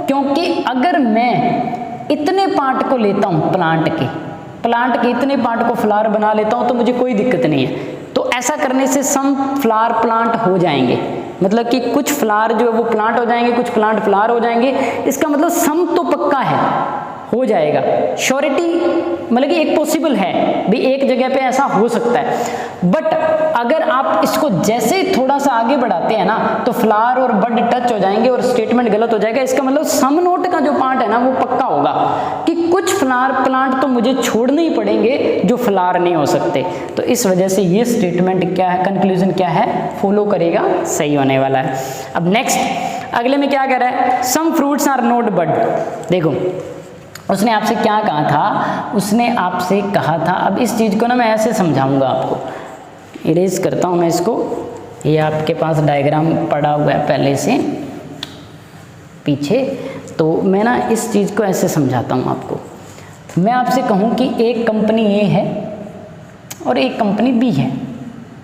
क्योंकि अगर मैं इतने पार्ट को लेता हूँ प्लांट के इतने पार्ट को फ्लावर बना लेता हूँ तो मुझे कोई दिक्कत नहीं है। तो ऐसा करने से सम फ्लावर प्लांट हो जाएंगे, मतलब कि कुछ फ्लावर जो है वो प्लांट हो जाएंगे, कुछ प्लांट फ्लावर हो जाएंगे। इसका मतलब सम तो पक्का है, हो जाएगा। श्योरिटी मतलब कि एक पॉसिबल है भी, एक जगह पे ऐसा हो सकता है। बट अगर आप इसको जैसे थोड़ा सा आगे बढ़ाते हैं ना तो फ्लावर और बड टच हो जाएंगे और स्टेटमेंट गलत हो जाएगा। इसका मतलब सम नोट का जो पार्ट है ना वो पक्का होगा कि कुछ फ्लावर प्लांट तो मुझे छोड़ने ही पड़ेंगे जो फ्लावर नहीं हो सकते। तो इस वजह से ये स्टेटमेंट क्या है, कंक्लूजन क्या है, फॉलो करेगा, सही होने वाला है। अब नेक्स्ट अगले में क्या कह रहा है, सम फ्रूट्स आर नॉट बड। देखो उसने आपसे क्या कहा था, उसने आपसे कहा था, अब इस चीज़ को ना मैं ऐसे समझाऊंगा आपको, इरेज करता हूँ मैं इसको। ये आपके पास डायग्राम पड़ा हुआ है पहले से पीछे, तो मैं ना इस चीज़ को ऐसे समझाता हूँ आपको। मैं आपसे कहूँ कि एक कंपनी ए है और एक कंपनी बी है,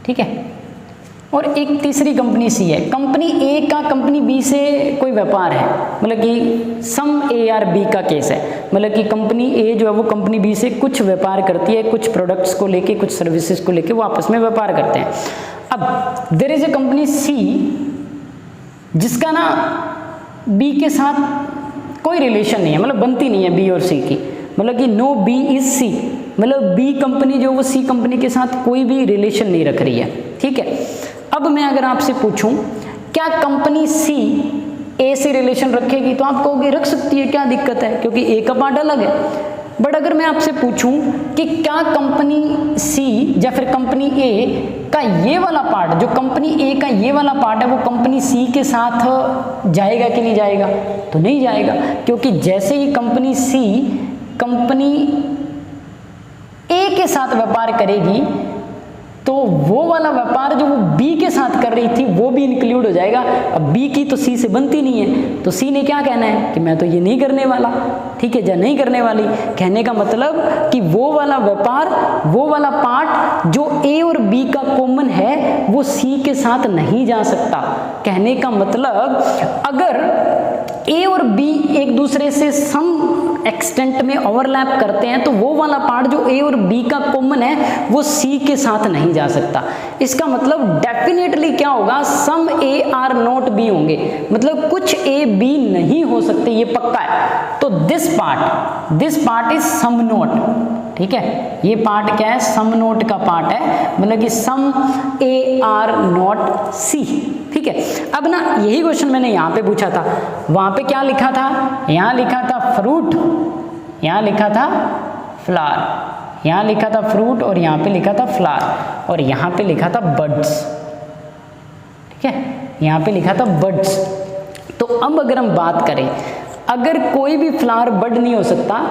ठीक है, और एक तीसरी कंपनी सी है। कंपनी ए का कंपनी बी से कोई व्यापार है, मतलब कि सम ए आर बी का केस है, मतलब कि कंपनी ए जो है वो कंपनी बी से कुछ व्यापार करती है, कुछ प्रोडक्ट्स को लेके, कुछ सर्विसेज को लेके वो आपस में व्यापार करते हैं। अब देयर इज ए कंपनी सी जिसका ना बी के साथ कोई रिलेशन नहीं है, मतलब बनती नहीं है बी और सी की, मतलब कि नो बी इज सी, मतलब बी कंपनी जो वो सी कंपनी के साथ कोई भी रिलेशन नहीं रख रही है, ठीक है। अब मैं अगर आपसे पूछूं क्या कंपनी सी ए से रिलेशन रखेगी, तो आप कहोगे रख सकती है, क्या दिक्कत है, क्योंकि ए का पार्ट अलग है। बट अगर मैं आपसे पूछूं कि क्या कंपनी सी या फिर कंपनी ए का ये वाला पार्ट, जो कंपनी ए का ये वाला पार्ट है, वो कंपनी सी के साथ जाएगा कि नहीं जाएगा, तो नहीं जाएगा, क्योंकि जैसे ही कंपनी सी कंपनी ए के साथ व्यापार करेगी तो वो वाला व्यापार जो वो बी के साथ कर रही थी वो भी इंक्लूड हो जाएगा। अब बी की तो सी से बनती नहीं है, तो सी ने क्या कहना है कि मैं तो ये नहीं करने वाला, ठीक है, या नहीं करने वाली। कहने का मतलब कि वो वाला व्यापार, वो वाला पार्ट जो ए और बी का कॉमन है वो सी के साथ नहीं जा सकता। कहने का मतलब अगर ए और बी एक दूसरे से सम एक्सटेंट में ओवरलैप करते हैं तो वो वाला पार्ट जो ए और बी का कॉमन है वो सी के साथ नहीं जा सकता। इसका मतलब डेफिनेटली क्या होगा, सम ए आर नॉट बी होंगे, मतलब कुछ ए बी नहीं हो सकते, ये पक्का है। तो this part is some note, ठीक है, ये पार्ट क्या है, सम नोट का पार्ट है, मतलब कि सम ए आर नॉट सी, ठीक है। अब ना यही क्वेश्चन मैंने यहाँ पे पूछा था, वहां पे क्या लिखा था, यहाँ लिखा था फ्रूट, यहाँ लिखा था फ्लावर, यहाँ लिखा था फ्रूट और यहाँ पे लिखा था फ्लावर और यहाँ पे लिखा था बर्ड्स, ठीक है, यहाँ पे लिखा था बर्ड्स। तो अब अगर हम बात करें, अगर कोई भी फ्लावर बर्ड नहीं हो सकता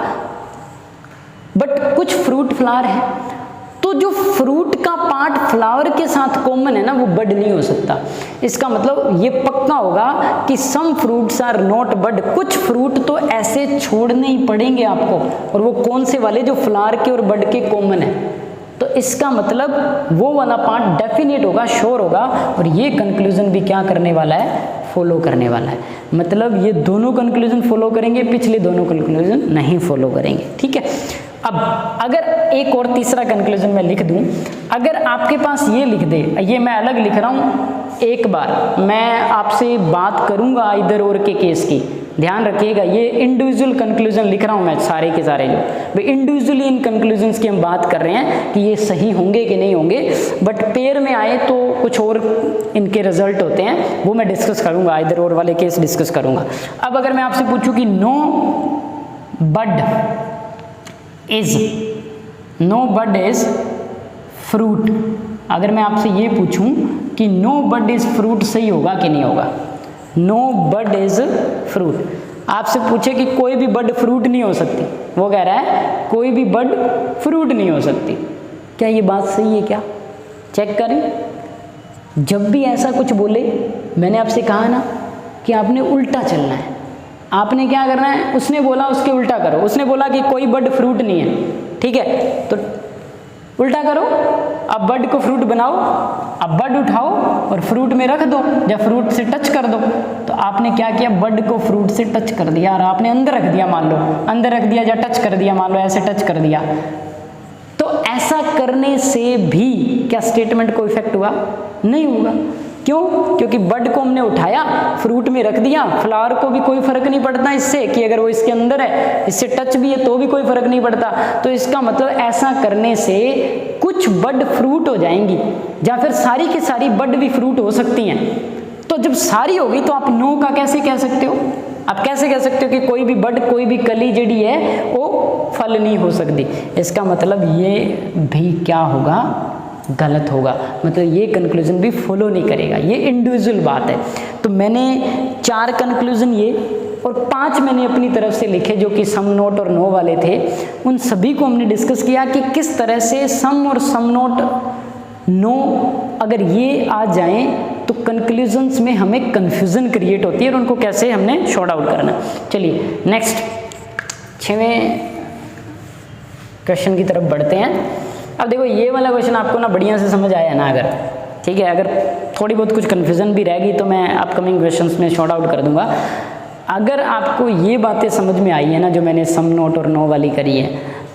बट कुछ फ्रूट फ्लावर है, तो जो फ्रूट का पार्ट फ्लावर के साथ कॉमन है ना वो बड नहीं हो सकता। इसका मतलब ये पक्का होगा कि सम फ्रूट्स आर नॉट बड, कुछ फ्रूट तो ऐसे छोड़ने ही पड़ेंगे आपको, और वो कौन से वाले, जो फ्लावर के और बड के कॉमन है। तो इसका मतलब वो वाला पार्ट डेफिनेट होगा, श्योर होगा, और ये कंक्लूजन भी क्या करने वाला है, फॉलो करने वाला है। मतलब ये दोनों कंक्लूजन फॉलो करेंगे, पिछले दोनों कंक्लूजन नहीं फॉलो करेंगे, ठीक है। अब अगर एक और तीसरा कंक्लूजन मैं लिख दूं, अगर आपके पास ये लिख दे, ये मैं अलग लिख रहा हूं, एक बार मैं आपसे बात करूंगा इधर और के केस की, ध्यान रखिएगा, ये इंडिविजुअल कंक्लूजन लिख रहा हूं मैं सारे के सारे, जो भाई इंडिविजुअली इन कंक्लूजन्स की हम बात कर रहे हैं कि ये सही होंगे कि नहीं होंगे, बट पेयर में आए तो कुछ और इनके रिजल्ट होते हैं, वो मैं डिस्कस करूंगा, इधर और वाले केस डिस्कस करूंगा। अब अगर मैं आपसे पूछूं कि नो बड इज फ्रूट, अगर मैं आपसे ये पूछूं कि नो बड इज फ्रूट सही होगा कि नहीं होगा, नो बड इज फ्रूट, आपसे पूछे कि कोई भी बड फ्रूट नहीं हो सकती, वो कह रहा है कोई भी बड फ्रूट नहीं हो सकती, क्या ये बात सही है क्या, चेक करें। जब भी ऐसा कुछ बोले, मैंने आपसे कहा ना कि आपने उल्टा चलना है, आपने क्या करना है, उसने बोला उसके उल्टा करो। उसने बोला कि कोई बर्ड फ्रूट नहीं है, ठीक है, तो उल्टा करो, अब बर्ड को फ्रूट बनाओ, अब बर्ड उठाओ और फ्रूट में रख दो, या फ्रूट से टच कर दो। तो आपने क्या किया, बर्ड को फ्रूट से टच कर दिया और आपने अंदर रख दिया, मान लो अंदर रख दिया या टच कर दिया, मान लो ऐसे टच कर दिया। तो ऐसा करने से भी क्या स्टेटमेंट को इफेक्ट हुआ? नहीं होगा। क्यों? क्योंकि बर्ड को हमने उठाया, फ्रूट में रख दिया, फ्लावर को भी कोई फर्क नहीं पड़ता इससे कि अगर वो इसके अंदर है, इससे टच भी है तो भी कोई फर्क नहीं पड़ता। तो इसका मतलब ऐसा करने से कुछ बर्ड फ्रूट हो जाएंगी, या फिर सारी की सारी बर्ड भी फ्रूट हो सकती हैं। तो जब सारी होगी तो आप नो का कैसे कह सकते हो? आप कैसे कह सकते हो कि कोई भी बर्ड, कोई भी कली जड़ी है वो फल नहीं हो सकती? इसका मतलब ये भी क्या होगा, गलत होगा। मतलब ये कंक्लूजन भी फॉलो नहीं करेगा, ये इंडिविजुअल बात है। तो मैंने 4 कंक्लूजन ये और 5 मैंने अपनी तरफ से लिखे जो कि सम नोट और नो वाले थे। उन सभी को हमने डिस्कस किया कि किस तरह से सम और सम नोट नो अगर ये आ जाएं तो कंक्लूजन्स में हमें कंफ्यूजन क्रिएट होती है और उनको कैसे हमने शॉर्ट आउट करना। चलिए नेक्स्ट 6वें क्वेश्चन की तरफ बढ़ते हैं। अब देखो ये वाला क्वेश्चन आपको ना बढ़िया से समझ आया ना, अगर ठीक है, अगर थोड़ी बहुत कुछ कन्फ्यूजन भी रहेगी तो मैं अपकमिंग क्वेश्चंस में शॉर्ट आउट कर दूंगा। अगर आपको ये बातें समझ में आई है ना जो मैंने सम नोट और नो वाली करी है,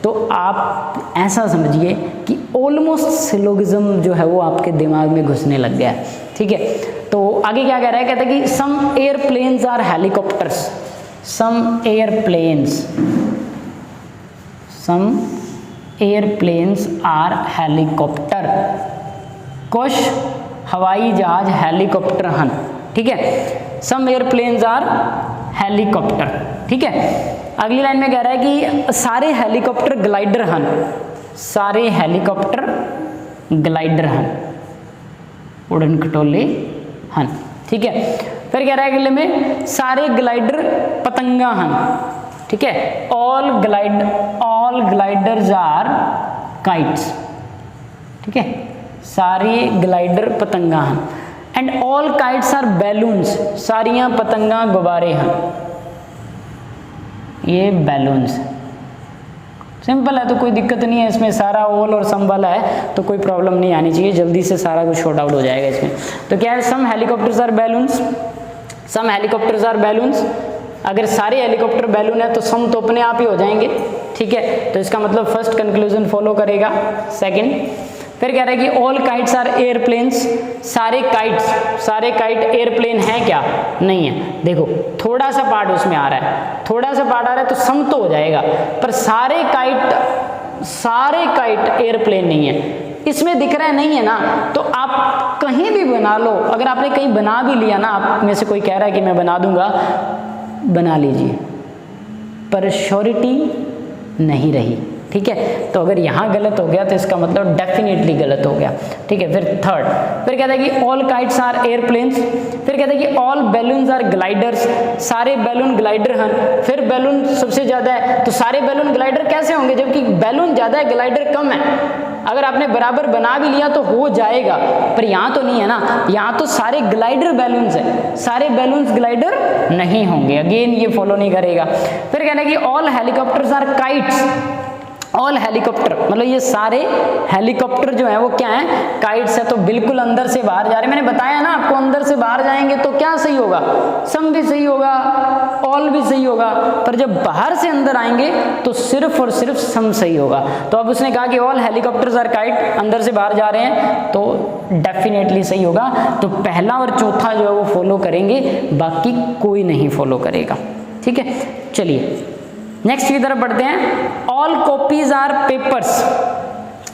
तो आप ऐसा समझिए कि ऑलमोस्ट सिलोगिज्म जो है वो आपके दिमाग में घुसने लग गया है, ठीक है। तो आगे क्या कह रहा है, कहता है कि some airplanes are helicopters, some airplanes are helicopter, कुछ हवाई जहाज हेलीकॉप्टर हन, ठीक है। सम एयरप्लेन्स आर हेलीकॉप्टर, ठीक है। अगली लाइन में कह रहा है कि सारे हेलीकॉप्टर ग्लाइडर हन, सारे हेलीकॉप्टर ग्लाइडर हन, उड़न खटोले हन, ठीक है। फिर कह रहा है अगले में सारे ग्लाइडर पतंगा हन, ठीक है। ऑल ग्लाइडर्स आर काइट्स, ठीक है, सारे ग्लाइडर पतंगा हन। And all kites are balloons, सारियां पतंगा गुब्बारे हैं, ये बैलून्स। सिंपल है तो कोई दिक्कत नहीं है इसमें, सारा ऑल और सम वाला है तो कोई प्रॉब्लम नहीं आनी चाहिए, जल्दी से सारा कुछ शॉर्ट आउट हो जाएगा इसमें। तो क्या है, some helicopters are balloons, some helicopters are balloons. अगर सारे हेलीकॉप्टर बैलून है तो सम तो अपने आप ही हो जाएंगे, ठीक है। तो इसका मतलब फर्स्ट कंक्लूजन फॉलो करेगा। सेकंड, फिर कह रहा है कि ऑल काइट्स आर एयरप्लेन्स, सारे काइट एयरप्लेन हैं क्या? नहीं है। देखो थोड़ा सा पार्ट उसमें आ रहा है, थोड़ा सा पार्ट आ रहा है तो सम तो हो जाएगा, पर सारे काइट एयरप्लेन नहीं है। इसमें दिख रहा है नहीं है ना, तो आप कहीं भी बना लो। अगर आपने कहीं बना भी लिया ना, आप में से कोई कह रहा है कि मैं बना दूंगा, बना लीजिए, पर श्योरिटी नहीं रही, ठीक है। तो अगर यहाँ गलत हो गया तो इसका मतलब डेफिनेटली गलत हो गया, ठीक है। फिर थर्ड, फिर कहता है कि ऑल काइट्स आर एयरप्लेन्स, फिर कहता है कि ऑल बैलून्स आर ग्लाइडर्स, सारे बैलून ग्लाइडर हैं। फिर बैलून सबसे ज्यादा है तो सारे बैलून ग्लाइडर कैसे होंगे, जबकि बैलून ज्यादा है ग्लाइडर कम है। अगर आपने बराबर बना भी लिया तो हो जाएगा, पर यहाँ तो नहीं है ना, यहाँ तो सारे ग्लाइडर बैलून्स है, सारे बैलून्स ग्लाइडर नहीं होंगे। अगेन ये फॉलो नहीं करेगा। फिर कहना है कि all helicopters are kites, all helicopter मतलब ये सारे हेलीकॉप्टर जो है वो क्या है, काइट्स है। तो बिल्कुल अंदर से बाहर जा रहे हैं। मैंने बताया ना आपको, अंदर से बाहर जाएंगे तो क्या सही होगा, सम भी सही होगा, ऑल भी सही होगा, पर जब बाहर से अंदर आएंगे तो सिर्फ और सिर्फ सम सही होगा। तो अब उसने कहा कि ऑल हेलीकॉप्टर्स आर काइट, अंदर से बाहर जा रहे हैं तो डेफिनेटली सही होगा। तो पहला और चौथा जो है वो फॉलो करेंगे, बाकी कोई नहीं फॉलो करेगा, ठीक है। चलिए नेक्स्ट की तरफ बढ़ते हैं। ऑल कॉपीज आर पेपर्स,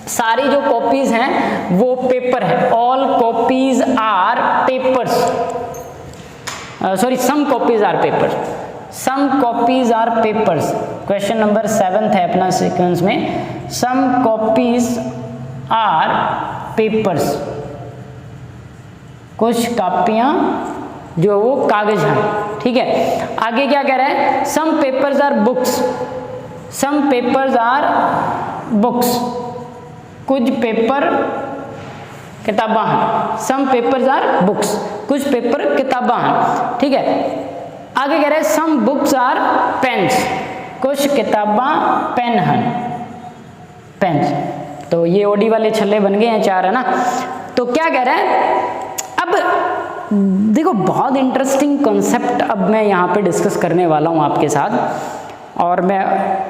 सारी जो कॉपीज हैं वो पेपर है। All copies are papers, sorry some copies are papers, some copies are papers. Question number 7 है अपना सीक्वेंस में। सम कॉपीज आर पेपर्स, कुछ कापियां जो वो कागज हैं, ठीक है। आगे क्या कह रहा है, some papers are books, some papers are books, कुछ पेपर किताबां हैं। सम पेपर्स आर बुक्स, कुछ पेपर किताबां हैं, ठीक है। आगे कह रहे हैं सम बुक्स आर पेन्स, कुछ किताबां पेन हन, पेन्स। तो ये ओडी वाले छल्ले बन गए हैं 4, है ना। तो क्या कह रहे हैं, अब देखो बहुत इंटरेस्टिंग कॉन्सेप्ट अब मैं यहाँ पे डिस्कस करने वाला हूँ आपके साथ, और मैं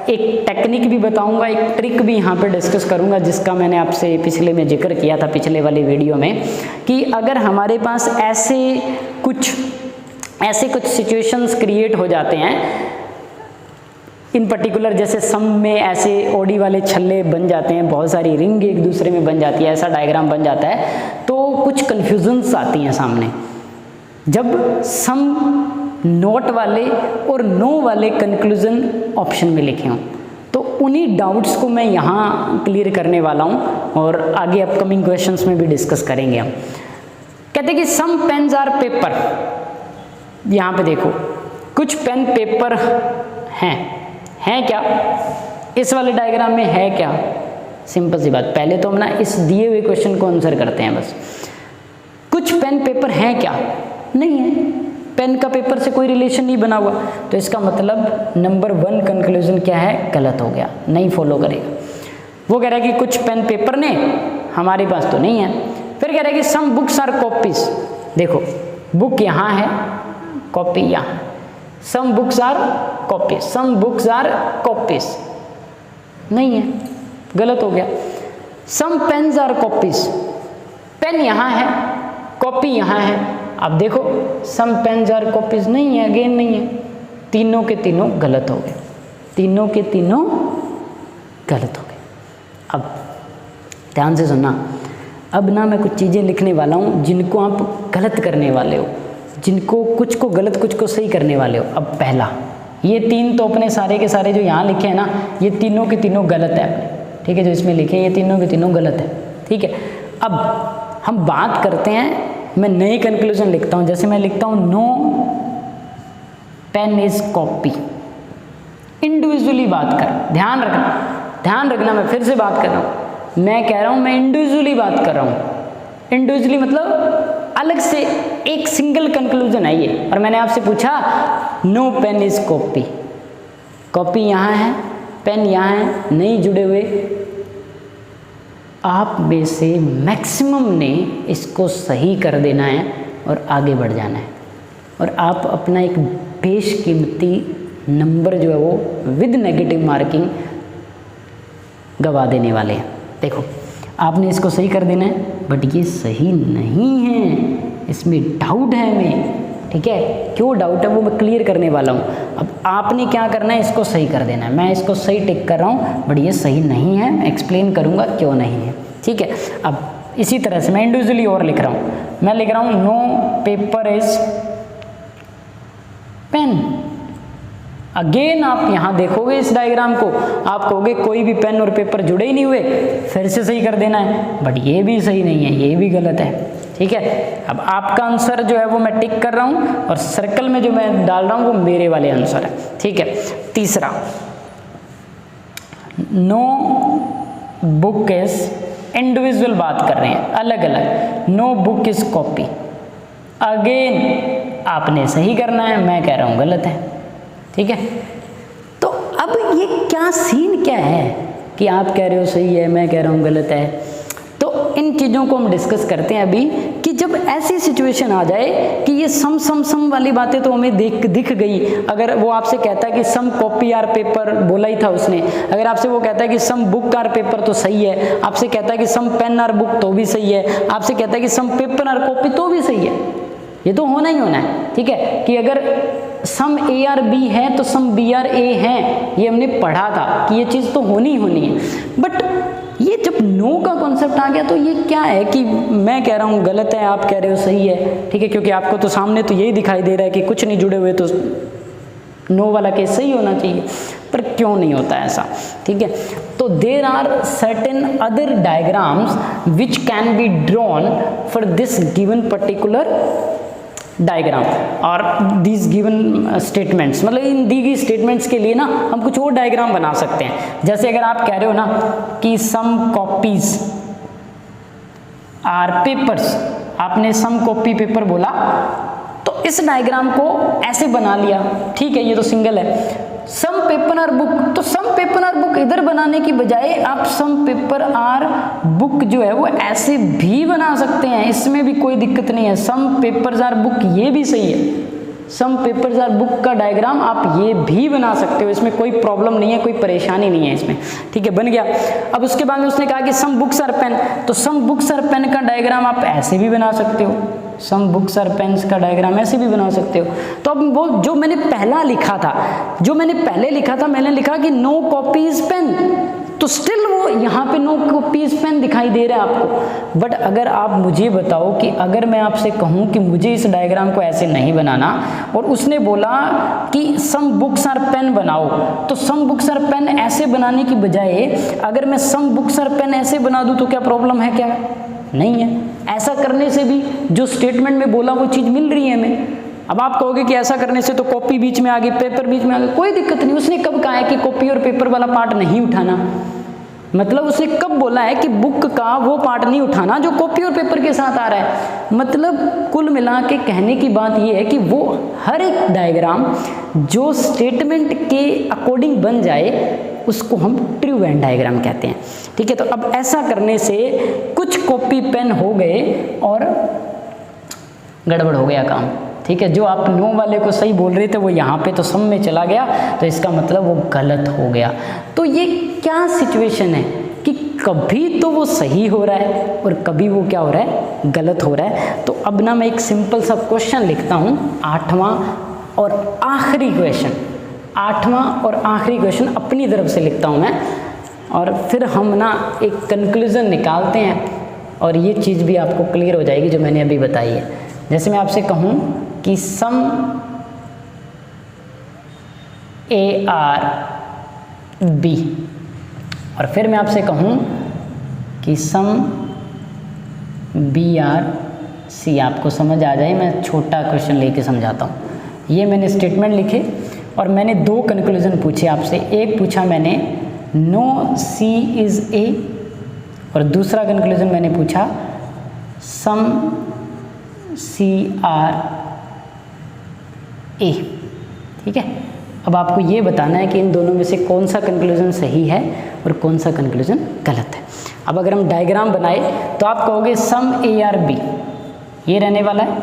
एक टेक्निक भी बताऊंगा, एक ट्रिक भी यहाँ पे डिस्कस करूंगा, जिसका मैंने आपसे पिछले में जिक्र किया था पिछले वाली वीडियो में, कि अगर हमारे पास ऐसे कुछ सिचुएशंस क्रिएट हो जाते हैं इन पर्टिकुलर, जैसे सम में ऐसे ओडी वाले छल्ले बन जाते हैं, बहुत सारी रिंग एक दूसरे में बन जाती है, ऐसा डायग्राम बन जाता है, तो कुछ कन्फ्यूजन्स आती हैं सामने। जब सम नोट वाले और नो वाले कंक्लूजन ऑप्शन में लिखे हों, तो उन्हीं डाउट्स को मैं यहाँ क्लियर करने वाला हूँ, और आगे अपकमिंग क्वेश्चंस में भी डिस्कस करेंगे हम। कहते हैं कि सम पेन्स आर पेपर, यहाँ पे देखो कुछ पेन पेपर हैं क्या, इस वाले डायग्राम में है क्या, सिंपल सी बात। पहले तो हम ना इस दिए हुए क्वेश्चन को आंसर करते हैं बस। कुछ पेन पेपर हैं क्या, नहीं है, पेन का पेपर से कोई रिलेशन नहीं बना हुआ, तो इसका मतलब नंबर 1 कंक्लूजन क्या है, गलत हो गया, नहीं फॉलो करेगा। वो कह रहा है कि कुछ पेन पेपर ने, हमारे पास तो नहीं है। फिर कह रहा है कि सम बुक्स आर कॉपीज, देखो बुक यहाँ है, कॉपी यहाँ, some books are copies, some books are copies, नहीं है, गलत हो गया। Some pens are copies, pen यहाँ है, कॉपी यहाँ है, अब देखो सम पेन्स आर कॉपीज नहीं है, अगेन नहीं है, तीनों के तीनों गलत हो गए, तीनों के तीनों गलत हो गए। अब ध्यान से सुनना, अब ना मैं कुछ चीज़ें लिखने वाला हूँ जिनको आप गलत करने वाले हो, जिनको कुछ को गलत कुछ को सही करने वाले हो। अब पहला, ये 3 तो अपने सारे के सारे जो यहाँ लिखे हैं ना, ये तीनों के तीनों गलत है अपने, ठीक है, जो इसमें लिखे हैं ये तीनों के तीनों गलत है, ठीक है। अब हम बात करते हैं, मैं नई कंक्लूजन लिखता हूँ, जैसे मैं लिखता हूँ no pen is copy, individually बात कर, ध्यान रखना, मैं फिर से बात कर रहा हूँ, मैं कह रहा हूँ मैं इंडिविजुअली बात कर रहा हूँ, इंडिविजुअली मतलब अलग से एक सिंगल कंक्लूजन है ये, और मैंने आपसे पूछा no pen is copy, copy यहाँ है, पेन यहाँ है, नहीं जुड़े हुए, आप में से मैक्सिमम ने इसको सही कर देना है और आगे बढ़ जाना है, और आप अपना एक बेशकीमती नंबर जो है वो विद नेगेटिव मार्किंग गवा देने वाले हैं। देखो आपने इसको सही कर देना है, बट ये सही नहीं है, इसमें डाउट है हमें, ठीक है, क्यों डाउट है वो मैं क्लियर करने वाला हूँ। अब आपने क्या करना है, इसको सही कर देना है, मैं इसको सही टिक कर रहा हूँ, बट ये सही नहीं है, मैं एक्सप्लेन करूँगा क्यों नहीं है, ठीक है। अब इसी तरह से मैं इंडिविजुअली और लिख रहा हूँ, मैं लिख रहा हूँ no paper is pen. Again आप यहाँ देखोगे इस डायग्राम को, आप कहोगे कोई भी पेन और पेपर जुड़े ही नहीं हुए, फिर से सही कर देना है, बट ये भी सही नहीं है, ये भी गलत है, ठीक है। अब आपका आंसर जो है वो मैं टिक कर रहा हूँ, और सर्कल में जो मैं डाल रहा हूँ वो मेरे वाले आंसर है, ठीक है। तीसरा, नो बुक इज, इंडिविजुअल बात कर रहे हैं अलग अलग, no book is copy, again आपने सही करना है, मैं कह रहा हूँ गलत है, ठीक है। तो अब ये क्या सीन क्या है कि आप कह रहे हो सही है, मैं कह रहा हूँ गलत है। तो इन चीज़ों को हम डिस्कस करते हैं अभी, कि जब ऐसी सिचुएशन आ जाए कि ये सम वाली बातें तो हमें दिख गई, अगर वो आपसे कहता है कि सम कॉपी आर पेपर, बोला ही था उसने, अगर आपसे वो कहता है कि सम बुक आर पेपर तो सही है, आपसे कहता है कि सम पेन आर बुक तो भी सही है, आपसे कहता है कि सम पेपर आर कॉपी तो भी सही है, ये तो होना ही होना है, ठीक है। कि अगर सम ए आर बी है तो सम बी आर ए है, ये हमने पढ़ा था कि ये चीज़ तो होनी ही होनी है। बट ये जब नो का कॉन्सेप्ट आ गया तो ये क्या है कि मैं कह रहा हूँ गलत है, आप कह रहे हो सही है, ठीक है, क्योंकि आपको तो सामने तो यही दिखाई दे रहा है कि कुछ नहीं जुड़े हुए, तो नो वाला केस सही होना चाहिए, पर क्यों नहीं होता ऐसा, ठीक है। तो there are certain other diagrams which can be drawn for this given particular diagram और दीज गिवन स्टेटमेंट्स, मतलब इन दी गई स्टेटमेंट्स के लिए ना हम कुछ और डायग्राम बना सकते हैं। जैसे अगर आप कह रहे हो ना कि सम कॉपीज आर पेपर्स, आपने सम कॉपी पेपर बोला, तो इस डायग्राम को ऐसे बना लिया, ठीक है, ये तो सिंगल है। सम पेपर आर बुक, तो सम पेपर आर बुक इधर बनाने की बजाय आप सम पेपर आर बुक जो है वो ऐसे भी बना सकते हैं, इसमें भी कोई दिक्कत नहीं है। सम पेपर्स आर बुक ये भी सही है, सम पेपर्स आर बुक का डायग्राम आप ये भी बना सकते हो, इसमें कोई प्रॉब्लम नहीं है, कोई परेशानी नहीं है इसमें, ठीक है, बन गया। अब उसके बाद में उसने कहा कि सम बुक्स आर पेन, तो सम बुक्स आर पेन का डायग्राम आप ऐसे भी बना सकते हो, सम बुक्स आर पेन्स का डायग्राम ऐसे भी बना सकते हो। तो अब वो जो मैंने पहला लिखा था, जो मैंने पहले लिखा था, मैंने लिखा कि नो कॉपीज पेन, तो स्टिल वो यहाँ पे नो कॉपीज पेन दिखाई दे रहा है आपको। बट अगर आप मुझे बताओ कि अगर मैं आपसे कहूँ कि मुझे इस डायग्राम को ऐसे नहीं बनाना, और उसने बोला कि सम बुक्स आर पेन बनाओ, तो सम बुक्स आर पेन ऐसे बनाने की बजाय अगर मैं सम बुक्स आर पेन ऐसे बना दूँ तो क्या प्रॉब्लम है? क्या नहीं है। ऐसा करने से भी जो स्टेटमेंट में बोला वो चीज़ मिल रही है हमें। अब आप कहोगे कि ऐसा करने से तो कॉपी बीच में आ गई, पेपर बीच में आ गई, कोई दिक्कत नहीं। उसने कब कहा है कि कॉपी और पेपर वाला पार्ट नहीं उठाना? मतलब उसने कब बोला है कि बुक का वो पार्ट नहीं उठाना जो कॉपी और पेपर के साथ आ रहा है? मतलब कुल मिला के कहने की बात ये है कि वो हर एक डायग्राम जो स्टेटमेंट के अकॉर्डिंग बन जाए उसको हम ट्रू वेन डायग्राम कहते हैं, ठीक है। तो अब ऐसा करने से कुछ कॉपी पेन हो गए और गड़बड़ हो गया काम, ठीक है। जो आप नो वाले को सही बोल रहे थे वो यहाँ पे तो सम में चला गया, तो इसका मतलब वो गलत हो गया। तो ये क्या सिचुएशन है कि कभी तो वो सही हो रहा है और कभी वो क्या हो रहा है? गलत हो रहा है। तो अब ना मैं एक सिंपल सा क्वेश्चन लिखता हूँ, 8वां और आखिरी क्वेश्चन, 8वां और आखिरी क्वेश्चन अपनी तरफ से लिखता हूँ मैं, और फिर हम ना एक कंक्लूजन निकालते हैं और ये चीज़ भी आपको क्लियर हो जाएगी जो मैंने अभी बताई है। जैसे मैं आपसे कहूँ कि सम ए आर बी, और फिर मैं आपसे कहूँ कि सम बी आर सी, आपको समझ आ जाए। मैं छोटा क्वेश्चन लेके समझाता हूँ। ये मैंने स्टेटमेंट लिखे और मैंने 2 कंक्लूजन पूछे आपसे। एक पूछा मैंने नो सी इज़ ए, और दूसरा कंक्लूजन मैंने पूछा सम सी आर ए, ठीक है। अब आपको ये बताना है कि इन दोनों में से कौन सा कंक्लूजन सही है और कौन सा कंक्लूजन गलत है। अब अगर हम डायग्राम बनाए तो आप कहोगे सम ए आर बी ये रहने वाला है,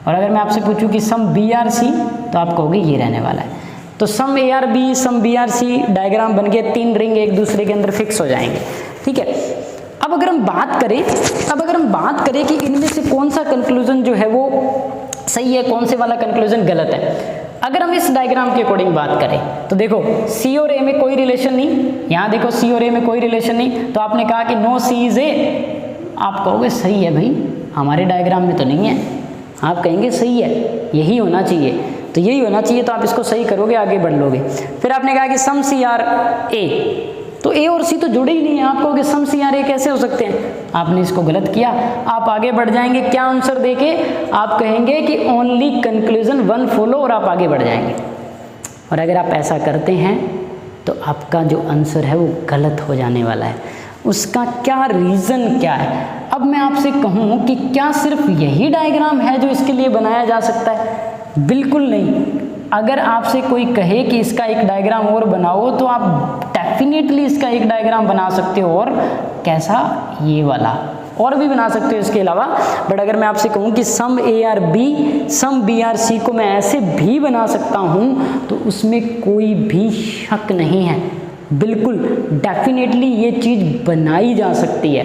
और अगर मैं आपसे पूछूं कि सम बी आर सी तो आप कहोगे ये रहने वाला है। तो some A are B, some B are C diagram बन गए, 3 रिंग एक दूसरे के अंदर फिक्स हो जाएंगे, ठीक है। अब अगर हम बात करें कि इनमें से कौन सा कंक्लूजन जो है वो सही है, कौन से वाला कंक्लूजन गलत है। अगर हम इस डायग्राम के अकॉर्डिंग बात करें तो देखो सी और ए में कोई रिलेशन नहीं, यहाँ देखो सी और ए में कोई रिलेशन नहीं, तो आपने कहा कि नो सी इज ए, आप कहोगे सही है भाई, हमारे डायग्राम में तो नहीं है। आप कहेंगे सही है, यही होना चाहिए, तो यही होना चाहिए, तो आप इसको सही करोगे, आगे बढ़ लोगे। फिर आपने कहा कि सम सी आर ए, तो ए और सी तो जुड़े ही नहीं है, आप कहोगे सम सी आर ए कैसे हो सकते हैं? आपने इसको गलत किया। आप आगे बढ़ जाएंगे, क्या आंसर देके आप कहेंगे कि ओनली कंक्लूजन 1 फॉलो, और आप आगे बढ़ जाएंगे। और अगर आप ऐसा करते हैं तो आपका जो आंसर है वो गलत हो जाने वाला है। उसका क्या रीज़न क्या है? अब मैं आपसे कहूँ कि क्या सिर्फ यही डायग्राम है जो इसके लिए बनाया जा सकता है? बिल्कुल नहीं। अगर आपसे कोई कहे कि इसका एक डायग्राम और बनाओ तो आप डेफिनेटली इसका एक डायग्राम बना सकते हो, और कैसा? ये वाला, और भी बना सकते हो इसके अलावा। बट अगर मैं आपसे कहूँ कि some A are B, some B are C को मैं ऐसे भी बना सकता हूँ, तो उसमें कोई भी शक नहीं है, बिल्कुल डेफिनेटली ये चीज़ बनाई जा सकती है,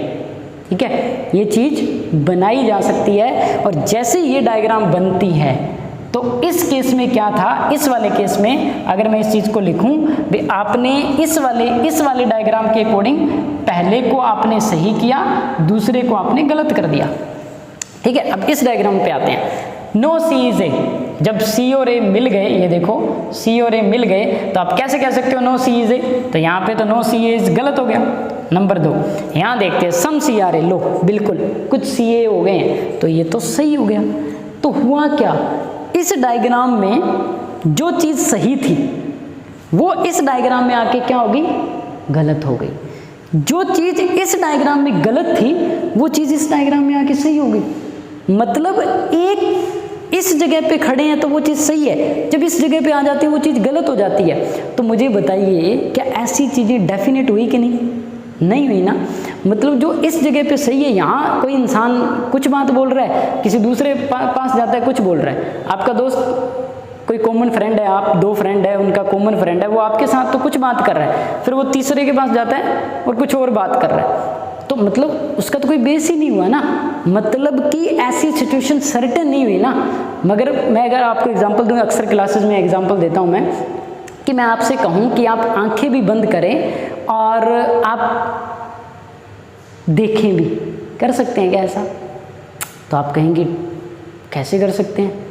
ठीक है, ये चीज़ बनाई जा सकती है। और जैसे ये डायग्राम बनती है तो इस केस में क्या था, इस वाले केस में अगर मैं इस चीज़ को लिखूं, भी आपने इस वाले डायग्राम के अकॉर्डिंग पहले को आपने सही किया, दूसरे को आपने गलत कर दिया, ठीक है। अब इस डायग्राम पे आते हैं। नो सी इज ए, जब सी और ए मिल गए, ये देखो सी और ए मिल गए, तो आप कैसे कह सकते हो नो सी इज ए? तो यहाँ पे तो नो सी ए इज गलत हो गया। नंबर 2, यहाँ देखते हैं सम सी आर ए, लो बिल्कुल कुछ सी ए हो गए हैं, तो ये तो सही हो गया। तो हुआ क्या, इस डायग्राम में जो चीज़ सही थी वो इस डायग्राम में आके क्या होगी? गलत हो गई। जो चीज़ इस डायग्राम में गलत थी वो चीज़ इस डायग्राम में आके सही हो गई। मतलब इस जगह पे खड़े हैं तो वो चीज़ सही है, जब इस जगह पे आ जाती है वो चीज़ गलत हो जाती है। तो मुझे बताइए क्या ऐसी चीज़ें डेफिनेट हुई कि नहीं हुई ना। मतलब जो इस जगह पे सही है, यहाँ कोई इंसान कुछ बात बोल रहा है, किसी दूसरे पास जाता है कुछ बोल रहा है। आपका दोस्त कोई कॉमन फ्रेंड है, आप 2 फ्रेंड है, उनका कॉमन फ्रेंड है, वो आपके साथ तो कुछ बात कर रहा है, फिर वो तीसरे के पास जाता है और कुछ और बात कर रहा है, तो मतलब उसका तो कोई बेस ही नहीं हुआ ना। मतलब कि ऐसी सिचुएशन सर्टेन नहीं हुई ना। मगर मैं अगर आपको एग्जांपल दूँ, अक्सर क्लासेस में एग्जांपल देता हूँ मैं, कि मैं आपसे कहूँ कि आप आंखें भी बंद करें और आप देखें भी, कर सकते हैं क्या ऐसा? तो आप कहेंगे कैसे कर सकते हैं?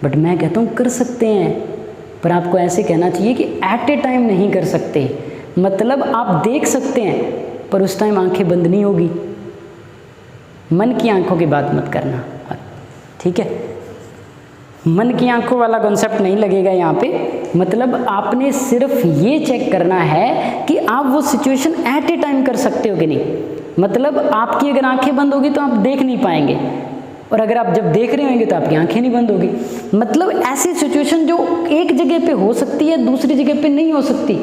बट मैं कहता हूँ कर सकते हैं, पर आपको ऐसे कहना चाहिए कि एट ए टाइम नहीं कर सकते। मतलब आप देख सकते हैं पर उस टाइम आंखें बंद नहीं होगी। मन की आंखों की बात मत करना, ठीक है? मन की आंखों वाला कॉन्सेप्ट नहीं लगेगा यहाँ पे। मतलब आपने सिर्फ ये चेक करना है कि आप वो सिचुएशन एट ए टाइम कर सकते हो कि नहीं। मतलब आपकी अगर आंखें बंद होगी तो आप देख नहीं पाएंगे, और अगर आप जब देख रहे होंगे तो आपकी आंखें नहीं बंद होगी। मतलब ऐसी सिचुएशन जो एक जगह पे हो सकती है, दूसरी जगह पे नहीं हो सकती,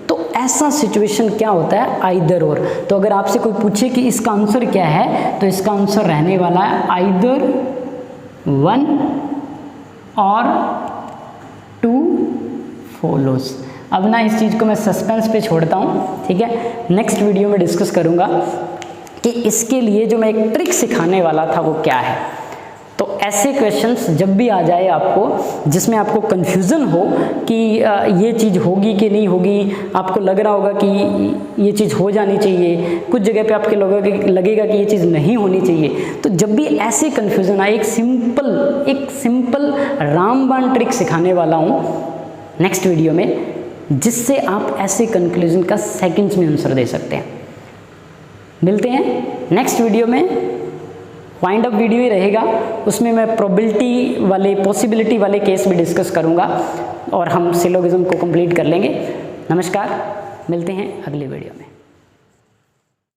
तो ऐसा सिचुएशन क्या होता है? आइदर और। तो अगर आपसे कोई पूछे कि इसका आंसर क्या है, तो इसका आंसर रहने वाला है आइदर 1 और 2 फॉलोस। अब ना इस चीज़ को मैं सस्पेंस पे छोड़ता हूँ, ठीक है? नेक्स्ट वीडियो में डिस्कस करूँगा कि इसके लिए जो मैं एक ट्रिक सिखाने वाला था वो क्या है। तो ऐसे क्वेश्चंस जब भी आ जाए आपको जिसमें आपको कन्फ्यूज़न हो कि ये चीज़ होगी कि नहीं होगी, आपको लग रहा होगा कि ये चीज़ हो जानी चाहिए, कुछ जगह पे आपके लगेगा कि ये चीज़ नहीं होनी चाहिए, तो जब भी ऐसे कन्फ्यूज़न आए, एक सिंपल रामबाण ट्रिक सिखाने वाला हूँ नेक्स्ट वीडियो में, जिससे आप ऐसे कंक्लूजन का सेकंड्स में आंसर दे सकते हैं। मिलते हैं नेक्स्ट वीडियो में। वाइंड अप वीडियो ही रहेगा, उसमें मैं प्रोबेबिलिटी वाले, पॉसिबिलिटी वाले केस भी डिस्कस करूंगा और हम सिलोगिज्म को कंप्लीट कर लेंगे। नमस्कार, मिलते हैं अगले वीडियो में।